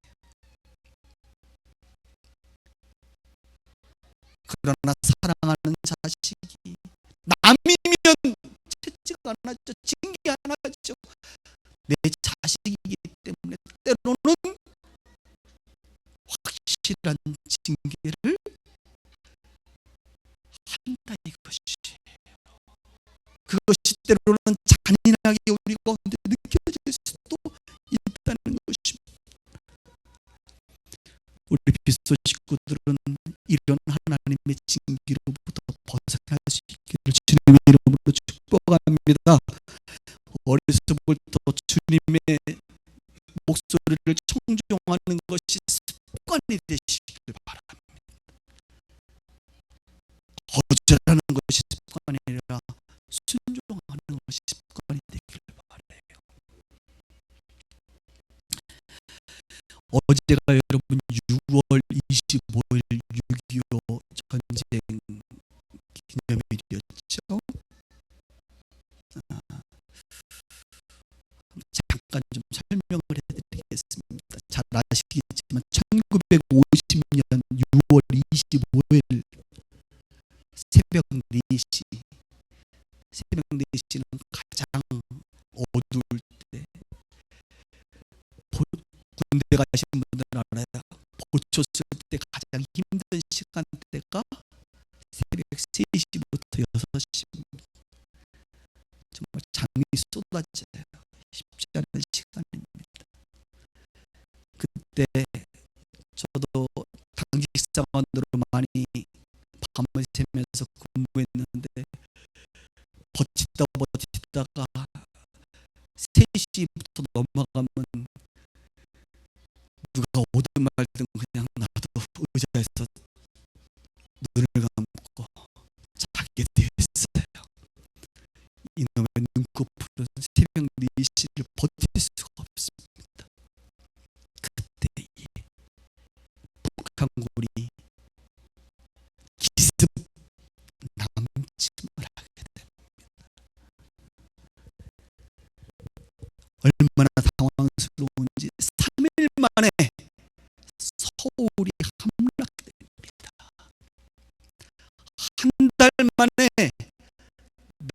그러나 사랑하는 자식이 남이면 채찍 안 하죠. 징계 안 하죠. 내 자식이기 때문에 때로는 확실한 징계를 한다 이것이에요. 그것이 때로는 잔인하게 우리 가운데 느껴질 수도 있다는 것입니다. 우리 비스도 식구들은 이런 하나님의 징계로부터 벗어날 수 있기를 주님의 이름으로 축복합니다. 어려서부터 주님의 목소리를 청종하는 것이 습관이 되시길 바랍니다. 거절하는 것이 습관이 아니라 순종하는 것이 습관이 되길 바라요. 어제가 여러분 6월 25일 6.25 전쟁 기념일이었죠. 잠깐 좀 설명을 해드리겠습니다. 잘 아시겠지만 1950년 6월 25일 새벽 4시 새벽 4시는 가장 어두울 때 군대 가신 분들은 알아요. 고쳤을 때 가장 힘든 시간대가 새벽 3시부터 6시입니다. 정말 잠이 쏟아져요. 쉽지 않은 시간입니다. 그때 저도 당직 사관으로 많이 밤을 새면서 근무했는데 버티다가 3시부터 넘어가면 누가 오든 말든 그냥 나도 의자에서 눈을 감고 자게 되었어요. 이놈의 눈꺼풀은 새벽 4시를 버틸 수가 없습니다. 그때 이 북한군이 기습 남침을 하게 됩니다. 얼마나 당황스러운지 3일 만에 서울이 함락됩니다. 한 달 만에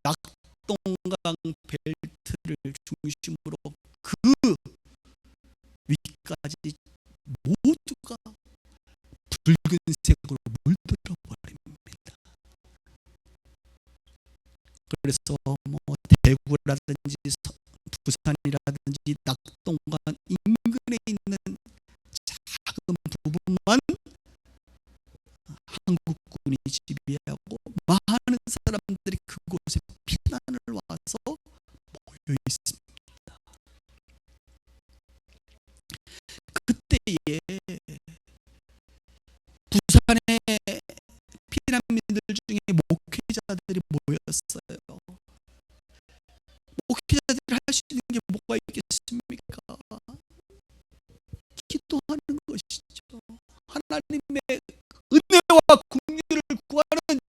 낙동강 벨트를 중심으로 그 위까지 모두가 붉은색으로 물들어 버립니다. 그래서 뭐 대구라든지 부산이라든지 낙동강 인근에 있는 작은 부분만 한국군이 지배하고 많은 사람들이 그곳에 피난을 와서 모여 있습니다. 그때에 부산의 피난민들 중에 목회자들이 모였어요. 목회자들이 할 수 있는 게 뭐가 있겠습니까? 기도하는 것이죠. 하나님의 은혜와 긍휼을 구하는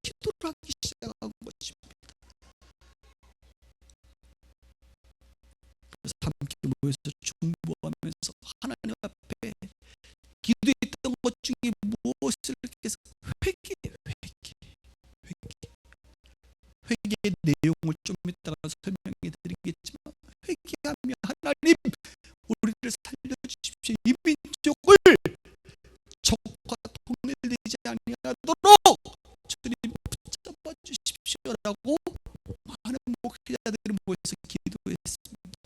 기도를 하기 시작한 것입니다. 그래서 함께 모여서 중보하면서 하나님 앞에 기도했던 것 중에 무엇을 해서 회개의 내용을 좀 이따가 설명해 드리겠지만, 회개하며 하나님 우리를 살려주십시오. 이 민족을 적과 통일되지 아니하도록 주님 붙잡아 주십시오라고 많은 목회자들이 모여서 기도했습니다.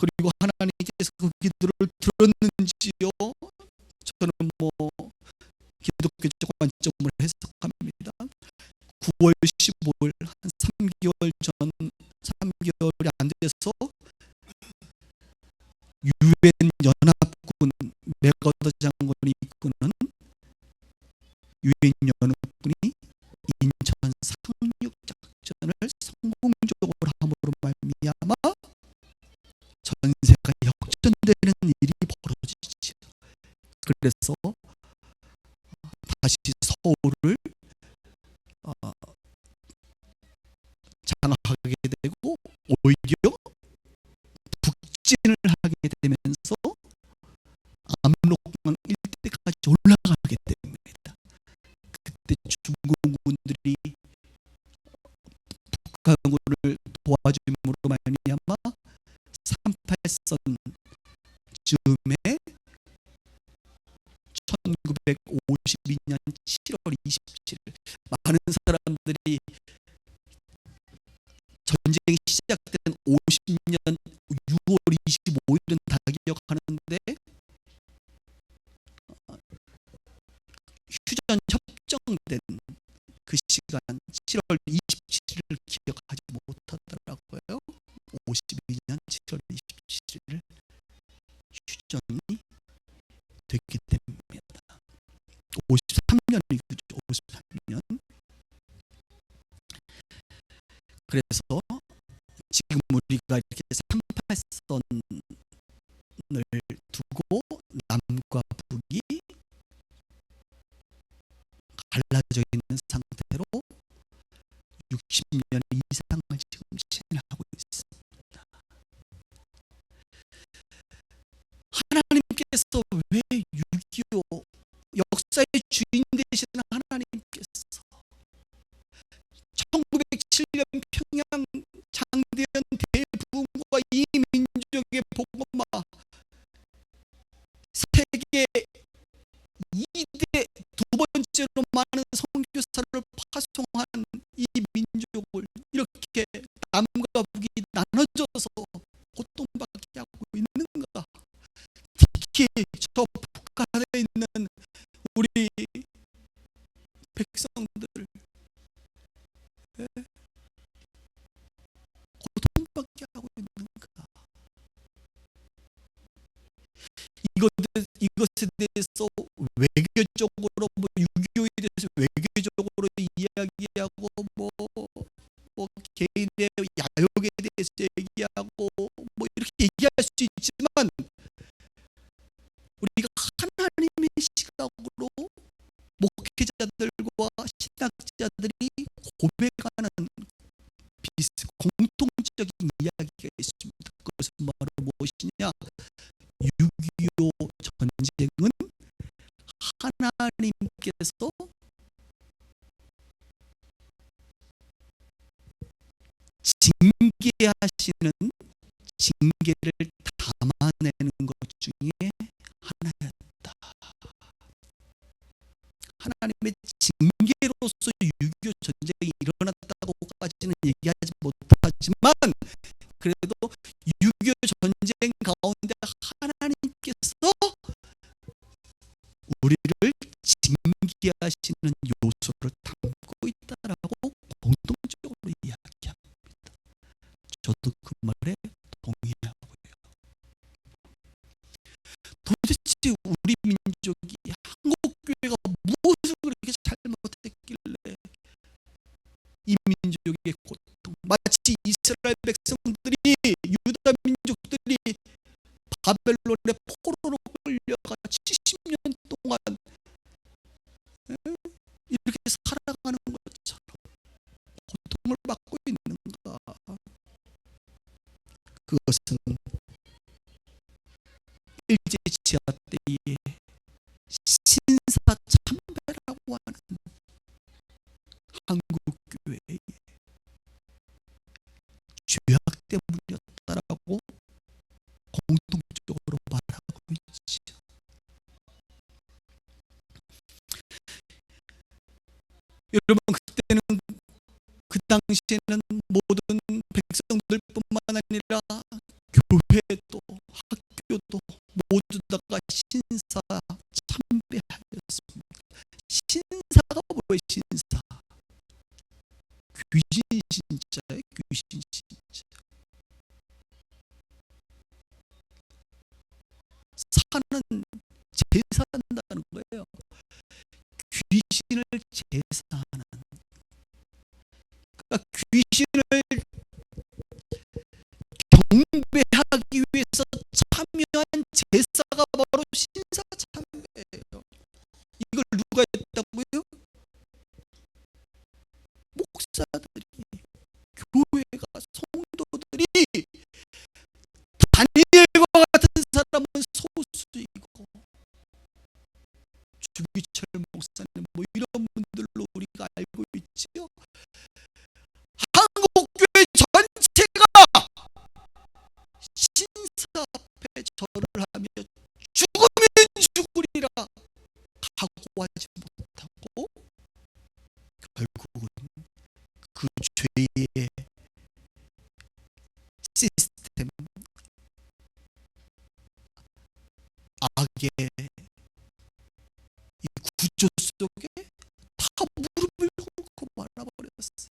그리고 하나님께서 그 기도를 들었는지요? 저는 기독교적 관점을 해석합니다. 9월 15일 한 3개월이 안 돼서 유엔 연합군 맥어더 장군이 이끄는 유엔 연합군이 인천 상륙 작전을 성공적으로 함으로 말미암아 전세가 역전되는 일이 벌어지죠. 그래서 다시 서울을 장악하게 되고 오히려 북진을 하게 되면서 압록강 일대까지 올라가게 됩니다. 그때 중공군들이 북한군을 도와줌으로 말미암아 38선 즈음에 1952년 7월 27일 많은 사람들이 전쟁이 시작된 50년 6월 25일은 다 기억하는데 휴전 협정된 그 시간 7월 27일을 기억하지 못하더라고요. 52년 7월 27일 휴전이 됐기 때문입니다. 53년이죠. 53년. 그래서 지금 우리가 이렇게 38선을 두고 남과 북이 갈라져 있는 상태로 60년 이상을 지금 지나고 있습니다. 하나님께서 왜 6.25 역사의 주인 되시는 하나님께서 1907년 평양 장대현 대부흥과 이 민족의 복음화 이것에 대해서 외교적으로 뭐 6.25에 대해서 외교적으로 이야기하고 뭐 개인의 야욕에 대해서 얘기하고 뭐 이렇게 얘기할 수 있지만, 우리가 하나님의 시각으로 목회자들과 신학자들이 고백하는 공통적인 이야기가 있습니다. 그것은 바로 무엇이냐? 6.25 전쟁은 하나님께서 징계하시는, 징계를 담아내는 것 중에 하나였다. 하나님의 징계로서 6.25 전쟁이 일어났다고까지는 얘기하지 못하지만, 그래도 6.25 전쟁 가운데 하나님께서 우리를 징계하시는 요소를 담고 있다라고 공통적으로 이야기합니다. 저도 그 말에 동의하고요. 도대체 우리 민족이, 한국교회가 무엇을 그렇게 잘못했길래 이 민족의 고통, 마치 이스라엘 백성들이, 유다 민족들이 바벨론의 포로로 끌려가 70년 동안 이렇게 살아가는 것처럼 고통을 받고 있는가? 그것은 일제치하 때에 신사참배라고 하는 한국교회의 죄악 때문이었다라고 공통적으로 말하고 있지요. 여러분, 그때는, 그 당시에는 모든 백성들뿐만 아니라 교회도 학교도 모두 다가 신사 참배하였습니다. 신사가 뭐예요? 신사, 귀신 신자예요. 귀신 신자. 사는 제사한다는 거예요. 귀신을 제사하는, 그러니까 귀신을 경배하기 위해서 참여한 제사가 바로 신사 참배예요. 이걸 누가 했다고요? 목사들이, 교회가, 성도들이. 다니엘과 같은 사람은 소수이고, 주기철 목사님 뭐 이런 분들로 우리가 알고 있지요. 한국교회 전체가 신사 앞에 절을 하며 죽으면 죽으리라 각오하지 못하고, 결국은 그 죄의 시스템, 악의 이 구조 속에 다 무릎을 꿇고 말아버렸어요.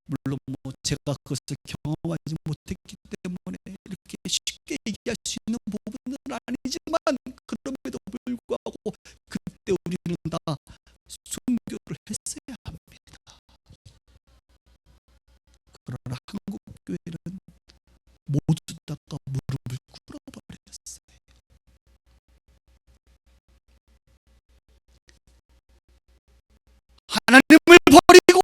물론 뭐 제가 그것을 경험하지 못했기 때문에 이렇게 쉽게 얘기할 수 있는 부분은 아니지만, 그럼에도 불구하고 그때 우리는 다 순교를 했어야 합니다. 그러나 한국 교회는 모두 다가 무릎을 꿇어버렸어요. 하나님을 버리고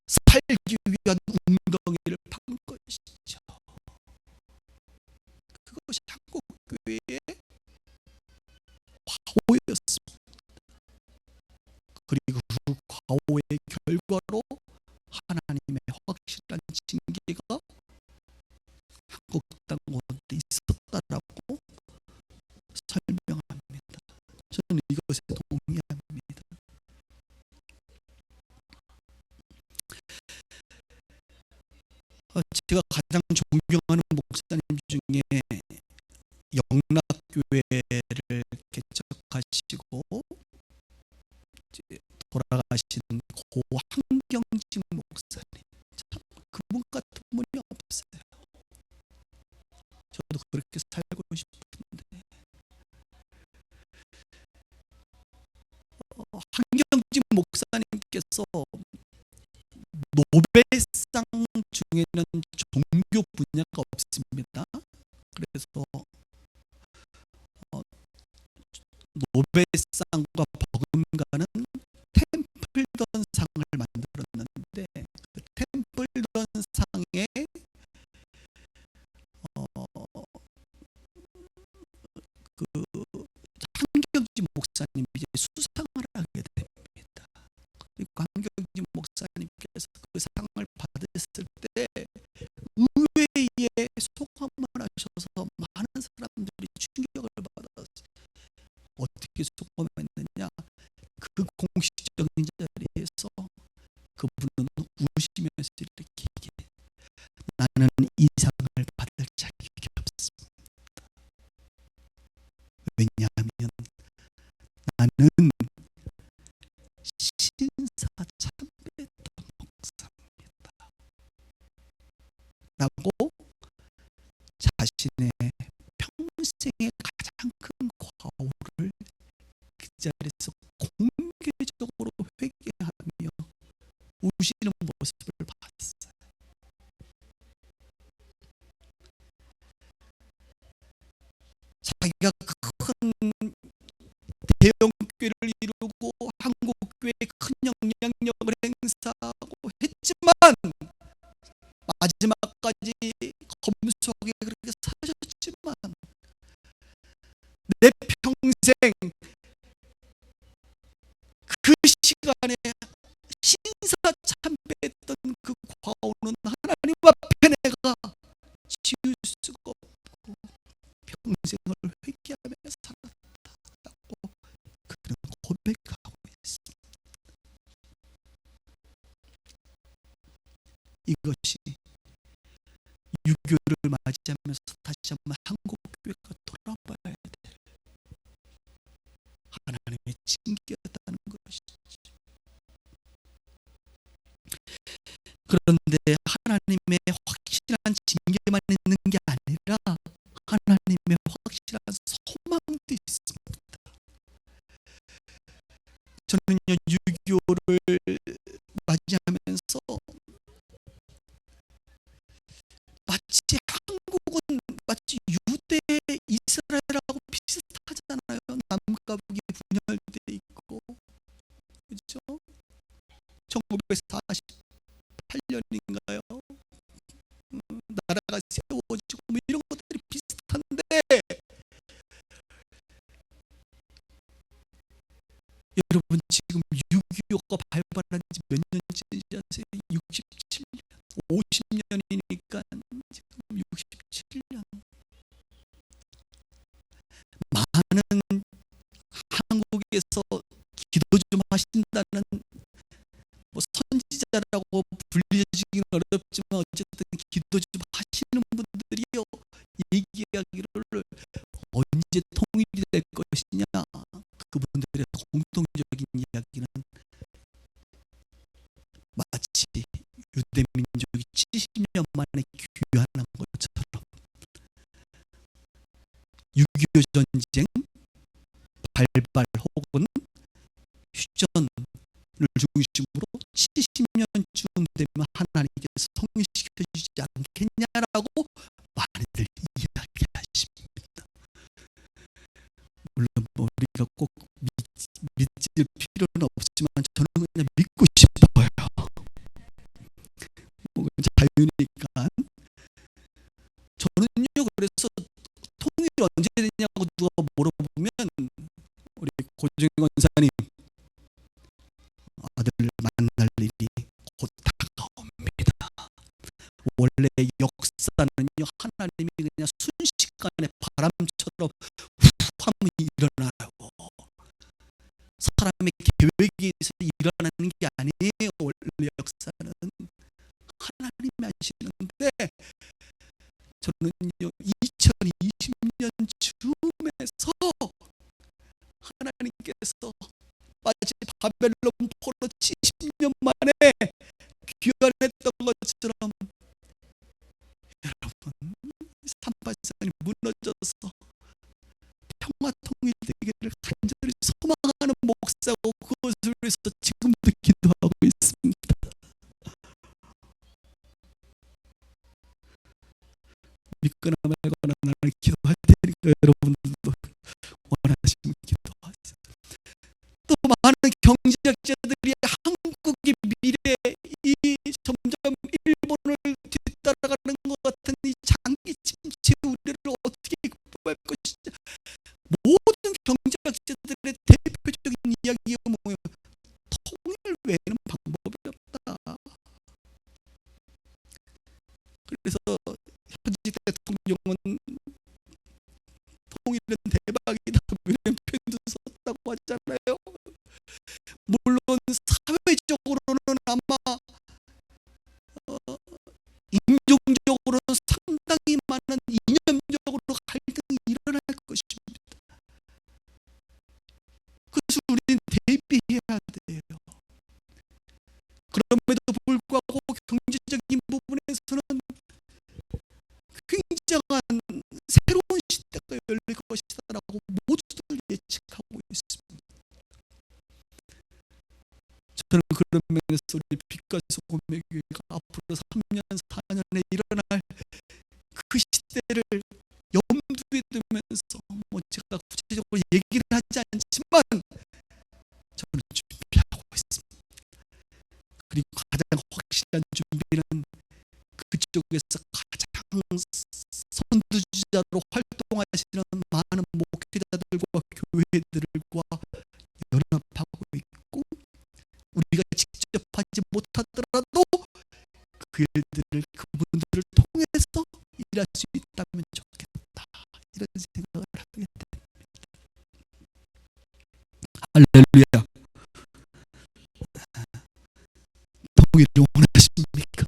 살기 위한 웅덩이를 판 것이죠. 그것이 한국교회의 과오였습니다. 그리고 그 과오의 결과로 하나님의 확실한 징계가 한국 땅 가운데 있었다라고 설명합니다. 저는 이것에 동의합니다. 제가 가장 존경하는 목사님 중에 영락교회를 개척하시고 이제 돌아가신 고 한경직 목사, 하나님께서 노벨상 중에는 종교 분야가 없습니다. 그래서 노벨상과 버금가는 템플던 상을 만들었는데, 그 템플던 상에 그 한경진 목사님이 이제 수상을 하게 됩니다. 그리고 한경진 목사님께서 그 상을 받았을 때 의회에 소감을 하셔서 많은 사람들이 충격을 받았어요. 어떻게 소감했느냐? 그 공식적인 자리에서 그분은 우시면서 이렇게 얘기해요. 나는 이 상을 받을 자격이 없습니다. 왜냐하면 나는 신사 참배했던 목사입니다 라고 자신의 평생의 가장 큰 과오를 그 자리에서 공개적으로 회개하며 우시는 모습을 봤어요. 자기가 큰 대형교회를 이루고 한국교회에 큰 영향력을 행사하고 했지만 마지막까지 검소하게 그렇게 사셨지만 내 평생 그 시간에 신사 참배했던 그 과오는 하나님 앞에 내가 지울 수가 없고 평생을 회개하며 살았다고 그는 고백하고 있습니다. 이것이 유교를 맞이하면서 다시 한번 한국교회가 돌아봐야 될 하나님의 징계였다는 것이죠. 그런데 하나님의 확실한 징계만 있는 게 아니라 하나님의 확실한 소망도 있습니다. 저는요, 유교를 맞이하면서 마치 한국은 마치 유대 이스라엘하고 비슷하잖아요. 남과 북이 분열돼 있고, 그렇죠? 1948년인가요? 나라가 세워지고 뭐 이런 것들이 비슷한데, 여러분 지금 6.25가 발발한 지 몇 년째인지 아세요? 67년, 50년이니까 지금 67년. 많은 한국에서 기도 좀 하신다는 뭐 선지자라고 불리시기는 어렵지만 어쨌든 기도 좀 하시는 분들이요, 얘기하기를 언제 통일이 될 것이냐, 그분들의 공통적인 이야기는 마치 유대 민족이 70년 만에 귀환한 것처럼 6.25 전쟁 발발 혹은 휴전을 중심으로 70년쯤 되면 하나님께서 통일시켜 주지 않겠냐라고 많이들 이야기하십니다. 물론 우리가 꼭 믿을 필요는 없지만 저는 그냥 믿고 싶어요. 뭐 자유니까. 저는요, 그래서 통일이 언제 되냐고 누가 물어보면 우리 고정희 권사님, 아들을 만날 일이 곧 다가옵니다. 원래 역사는요, 하나님이 그냥 순식간에 바람처럼 훅 하면 일어나라고, 사람의 계획에 의해서 일어나는 게 아니에요. 원래 역사는 하나님이 하시는데, 저는요 2020년 즈음에서 하나님께서 마치 바벨론 포로 70년 만에 귀환했던 것처럼 여러분, 산발산이 무너져서 평화 통일 되기를 간절히 소망하는 목사고 그것을 그래서 지금도 기도하고 있습니다. 믿거나 말거나 나는 기도할 테니까 여러분들도 원하시면 기도하세요. 또 많은 경제학자들이 한국의 미래, 이 점점 일본을 뒤따라가는 것 같은 이 장기 침체 우리를 어떻게 극복할 것인지, 모든 경제학자들의 대표적인 이야기가 뭐예요? 통일 외에는 방법이 없다. 그래서 현직 대통령은 통일은 대박이다 이런 표현도 썼다고 하잖아요. 물론 사회적으로는 아마 인종적으로는 상당히 많은 이념적으로 갈등이 일어날 것입니다. 그래서 우리는 대비해야 돼요. 그럼에도 불구하고 경제적인 부분에서는 굉장한 새로운 시대가 열릴 것이다라고 모두들 예측하고 있습니다. 저는 그런 면에서 우리 빛가수 공매교회가 앞으로 3년 4년에 일어날 그 시대를 염두에 두면서 제가 구체적으로 얘기를 하지 않지만 저는 준비하고 있습니다. 그리고 가장 확실한 준비는 그쪽에서 가장 선두주자로 활동하시는 많은 목회자들과 교회들과 연합하고 있고, 우리가 직접 하지 못하더라도 그 일들을 그분들을 통해서 일할 수 있다면 좋겠다, 이런 생각을 하게 됩니다. 할렐루야. 통일을 원하십니까?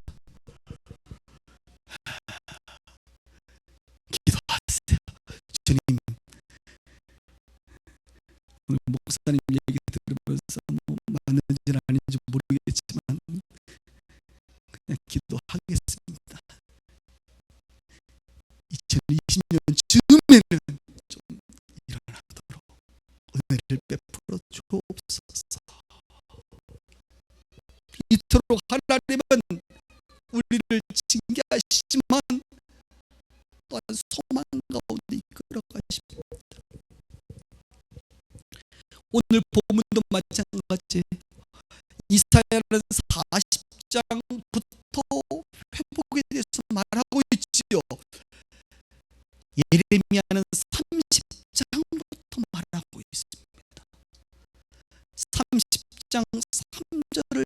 기도하세요. 주님, 오늘 목사님 얘기 들으면서 맞는지는 아닌지 모르겠지만 그냥 기도하겠습니다. 2020년 즈음에는 좀 일어나도록 은혜를 베풀어 주옵소서. 이토록 하나님은 우리를 징계하시지만 또한 소망 가운데 이끌어 가십니다. 오늘 본문도 마찬가지, 이사야는 40장부터 회복에 대해서 말하고 있지요. 예레미야는 30장부터 말하고 있습니다. 30장 3절을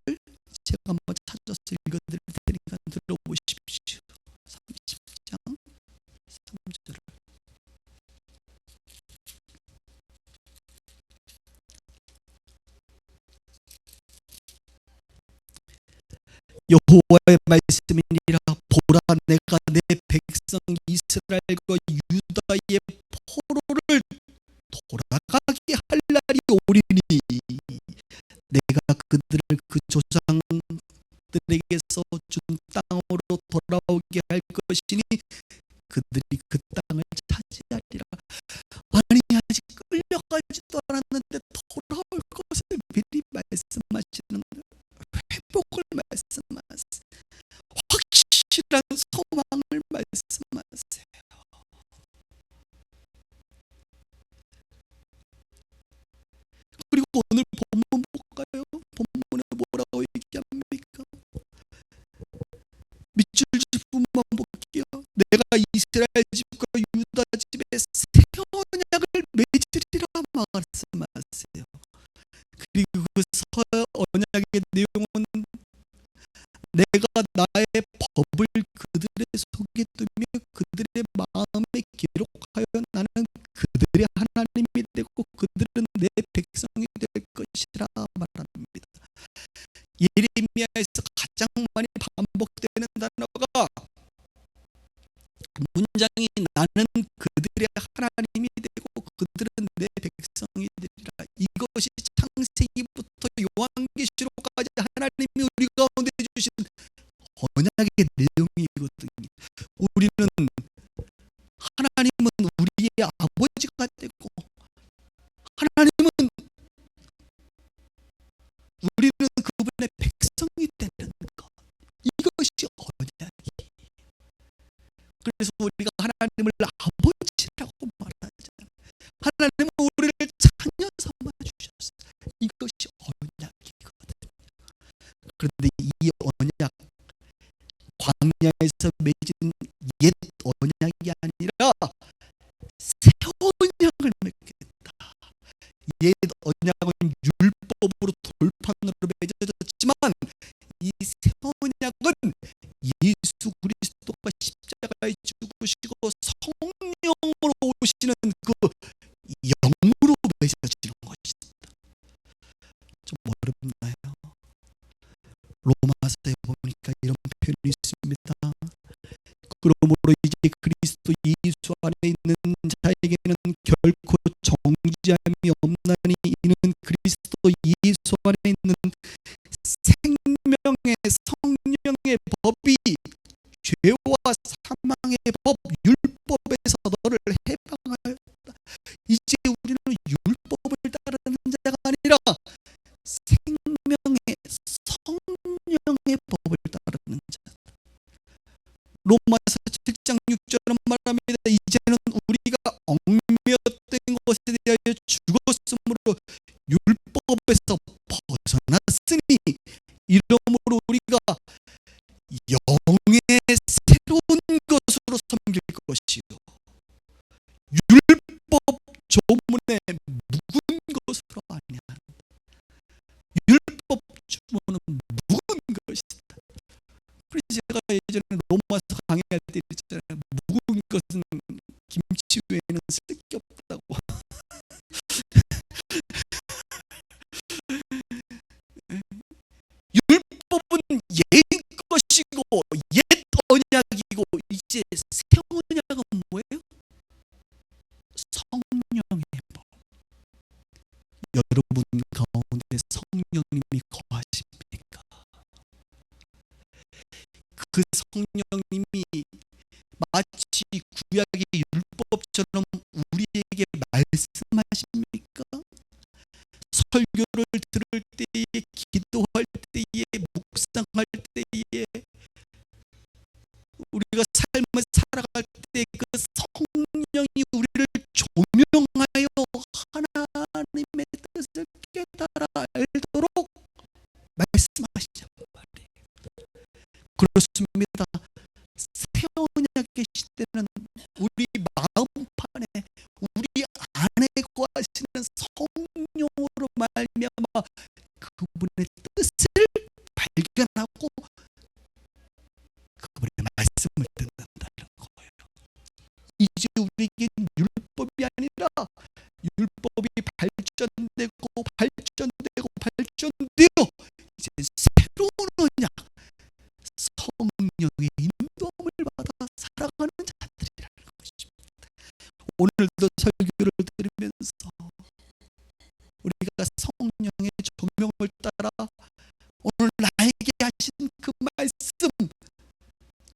제가 한번 찾아서 읽어드릴 테니까 들어보십시오. 30장 3절을. 여호와의 말씀이니라. 보라, 내가 내 백성 이스라엘과 유다의 포로를 돌아가게 할 날이 오리니 내가 그들을 그 조상들에게서 준 땅으로 돌아오게 할 것이니 그들이 그 땅을 차지하리라. 아니, 아직 끌려가지도 않았는데 돌아올 것을 미리 말씀하시는, 회복을 말씀하세요. 확실한 소망을 말씀하세요. 그리고 오늘 본문 볼까요? 본문에 뭐라고 얘기합니까? 밑줄 짚고만 볼게요. 내가 이스라엘 집과 유다 집에 새 언약을 맺으리라 말씀하세요. 그리고 그 언약의 내용은 내가 나의 법을 그들의 속에 두며 그들의 마음에 기록하여 나는 그들의 하나님이 되고 그들은 내 백성이 될 것이라 말합니다. 예레미야에서 가장 많이 반복되는 단어가, 문장이 나는 그들의 하나님이 되고 그들은 내 백성이 되리라. 이것이 창세기부터 요한계시록까지 하나님이 우리 가운데 주신 언약의 내용이거든요. 우리는, 하나님은 우리의 아버지가 되고 하나님은 그래서 우리가 하나님을 아버지라고 말하잖아요. 하나님은 우리를 자녀 삼아 주셨어요. 이것이 언약이거든요. 그런데 이 언약, 광야에서 맺은 옛 언약이 아니라 새 언약을 맺겠다. 옛 언약은 율법으로 돌판으로 맺어졌지만 이 새 언약은 예수 그리스도가 십자가에 죽으시고 성령으로 오시는 그 영으로 맺어지는 것입니다. 좀 어렵나요? 로마서에 보니까 이런 표현이 있습니다. 그러므로 이제 그리스도 예수 안에 있는 자에게는 결코 정죄함이 없나니 이는 그리스도 예수 안에 있는 생명의 성령의 법이 죄와 사망의 법 율법에서 너를 해방하였다. 이제 우리는 율법을 따르는 자가 아니라 생명의 성령의 법을 따르는 자. 로마서 7장 6절은 말합니다. 이제는 우리가 얽매였던 것에 대하여 죽었으므로 율법에서 벗어났으니 이러므로 우리가 영의 새로운 것으로 섬길 것이요 율법 조문에 묵은 것으로 아니하는 율법 조문은 묵은 것이다. 그래서 제가 예전에 로마서 강의할 때 있잖아요. 묵은 것은 김치 외에는 쓸 게 없다고. 율법은 옛 것이고 옛 언약이고 이제 새 언약은 뭐예요? 성령의 법. 여러분 가운데 성령님이 거하십니까? 그 성령님이 마치 구약의 율법처럼 우리에게 말씀하십니까? 설교를 들을 때에, 기도할 때에, 묵상할 때에, 우리가 삶을 살아갈 때 그 성령이 우리를 조명하여 하나님의 뜻을 깨달아 알도록 말씀하시란 말이에요. 그렇습니다. 새 언약의 시대는 우리 마음판에 우리 안에 거하시는 성령으로 말미암아 그분의 뜻을 발견하고 그분의 말씀을 듣는다는 거예요. 이제 우리에게 율법이 아니라 율법이 발전되고 이제 새로운 언약, 성령의 인도함을 받아 살아가는 자들이라는 것입니다. 오늘도 설교를 들으면서 우리가 성령의 조명을 따라 오늘 나에게 하신 그 말씀,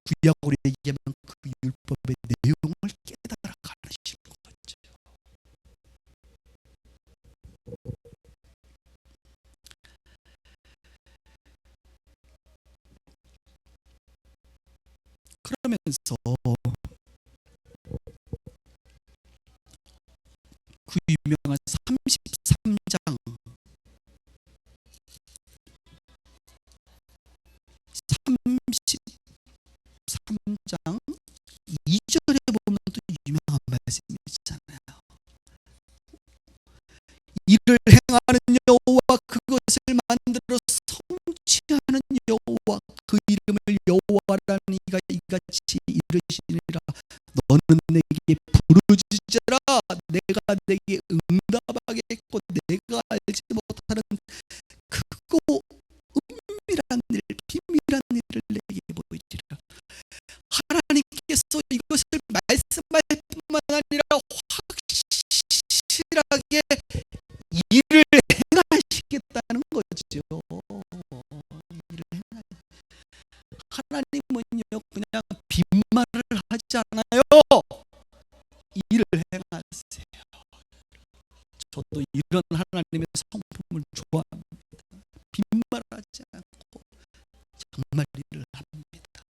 구약 우리에게만 그 율법의 내용을 깨달아 가르치는 거죠. 그러면서 그 유명한 33장 2절에 보면 또 유명한 말씀이 있잖아요. 이를 행하는 여호와 그것을 만들어 성취하는 여호와 그 이름을 여호와라는 이가 이같이 이르시니라. 너는 내게 부르짖으라. 내가 내게 응답하겠고 내가 알지 못하는 크고 은밀한 일, 비밀한 일을 내게 보이리라. 하나님께서 이것을 말씀할 뿐만 아니라 확실하게 일을 행하시겠다는 거죠. 일을 하나님은요 그냥 빈말을 하지 않아요. 일을 행하세요. 저도 이런 하나님의 성품을 좋아합니다. 빈말하지 않고 정말 일을 합니다.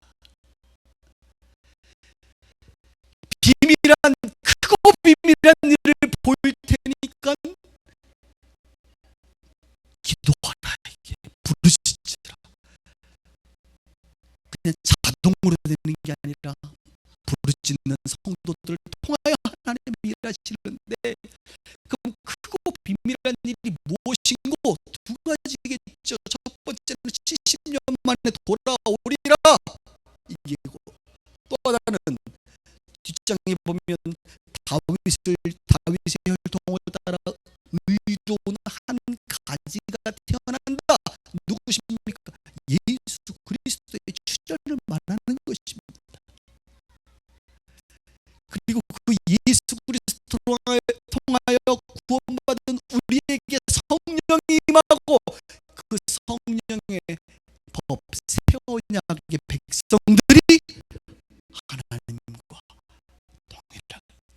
영으로 되는 게 아니라 부르짖는 성도들을 통하여 하나님이 일하시는데, 그럼 크고 비밀한 일이 무엇인고? 두 가지겠죠. 첫 번째는 70년 만에 돌아오리라, 이게고, 또 하나는 뒷장에 보면 다윗의 혈통을 따라 의로운 한 가지가 태어난다. 누구십니까? 예수 그리스도의 출현을 말하는 것입니다. 그리고 그 예수 그리스도를 통하여 구원받은 우리에게 성령이 임하고, 그 성령의 법 새 언약의 백성들이 하나님과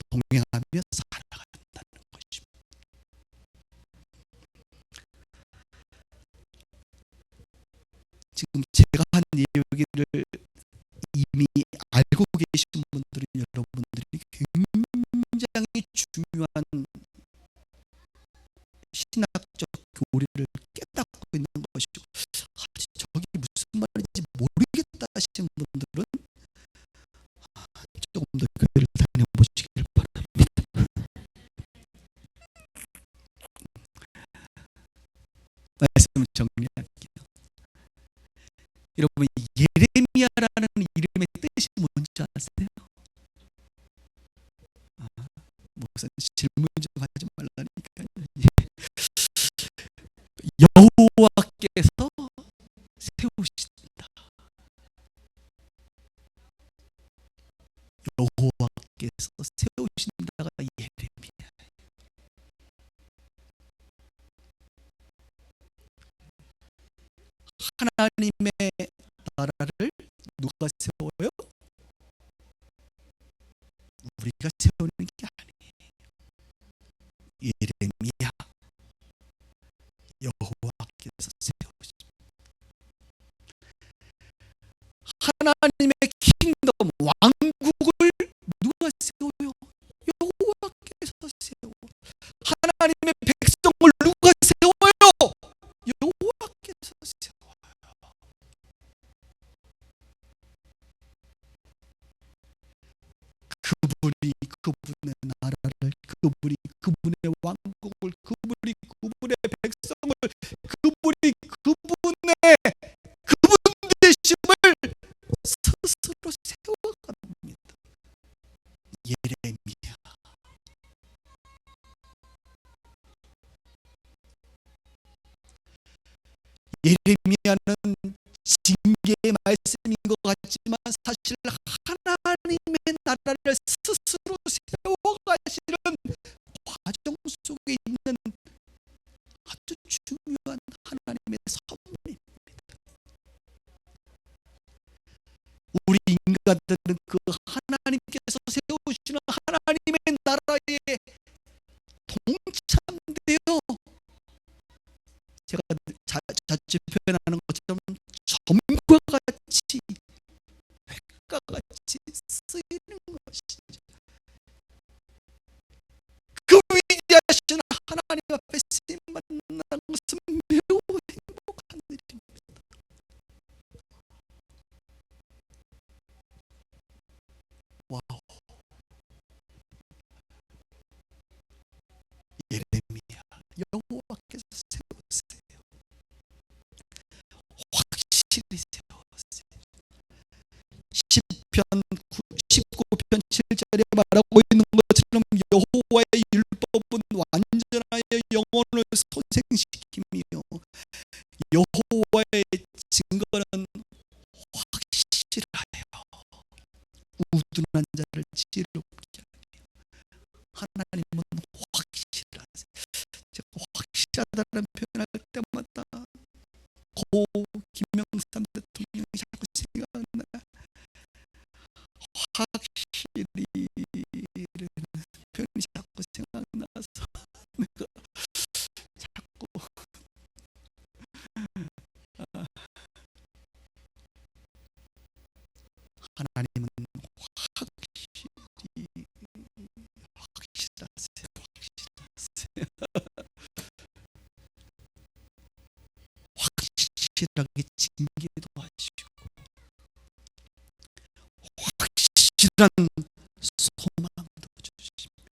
동행하며 살아간다는 것입니다. 지금 제가 한 얘기를 이미 알고 계신 분들은 여러분들이 굉장히 중요한 신학적 교리를 깨닫고 있는 것이고, 저기 무슨 말인지 모르겠다 하시는 분들은 조금 더 교회를 다녀보시길 바랍니다. 말씀 정리할게요. 여러분, 예레미야라는 이름의 뜻이 뭔지 아세요? 목사님 질문 좀 하지 말라니까요. 여호와께서 세우신다. 여호와께서 세우신다가 예레미야. 하나님의 나라를 누가 세워요? 우리가 세우는 게 아니에요. 예레미야, 여호와께서 세우십니다. 하나님의 킹덤, 왕국을 누가 세워요? 여호와께서 세워. 하나님의 백성을 누가 세워요? 여호와께서 세워요. 그분이 그분의 나라를, 그분의 왕국을, 그분의 백성을, 그분 되심을 스스로 세워갑니다. 예레미야. 예레미야는 징계의 말씀인 것 같지만 사실 하나님의 나라를 스스로 세워가시는 과정 속에 있는 아주 중요한 하나님의 선물입니다. 우리 인간들은 그 하나님께서 세우시는 하나님의 나라에 동참되어, 제가 자주 표현하는 것처럼 점과 같이, 획과 같이 쓰이는 것이죠. 그 위대하신 하나님 앞에 쓰임 받는 것은 매우 행복한 일입니다. 와우. 예레미야, 여호와께서 세우세요. 확실히 세웠어요. 10편 19편 7절에 말하고 있는 것처럼 여호와의 율법은 완전하여 영혼을 소생시키며 여호와의 증거는 확실하여 우둔한 자를 지혜롭게 하며, 하나님은 확실하세요. 제가 확실하다는 표현할 때마다 고 김영삼 대통령이 자꾸 생각나. 확실히 이라는 표현이 자꾸 생각나서 내가 자꾸 하나님은 확실하세요. 확실하게 징계도 하시고 소망도 주십니다.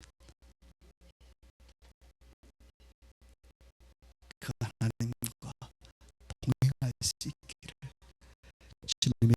그 하나님과 동행할 수 있기를 주님의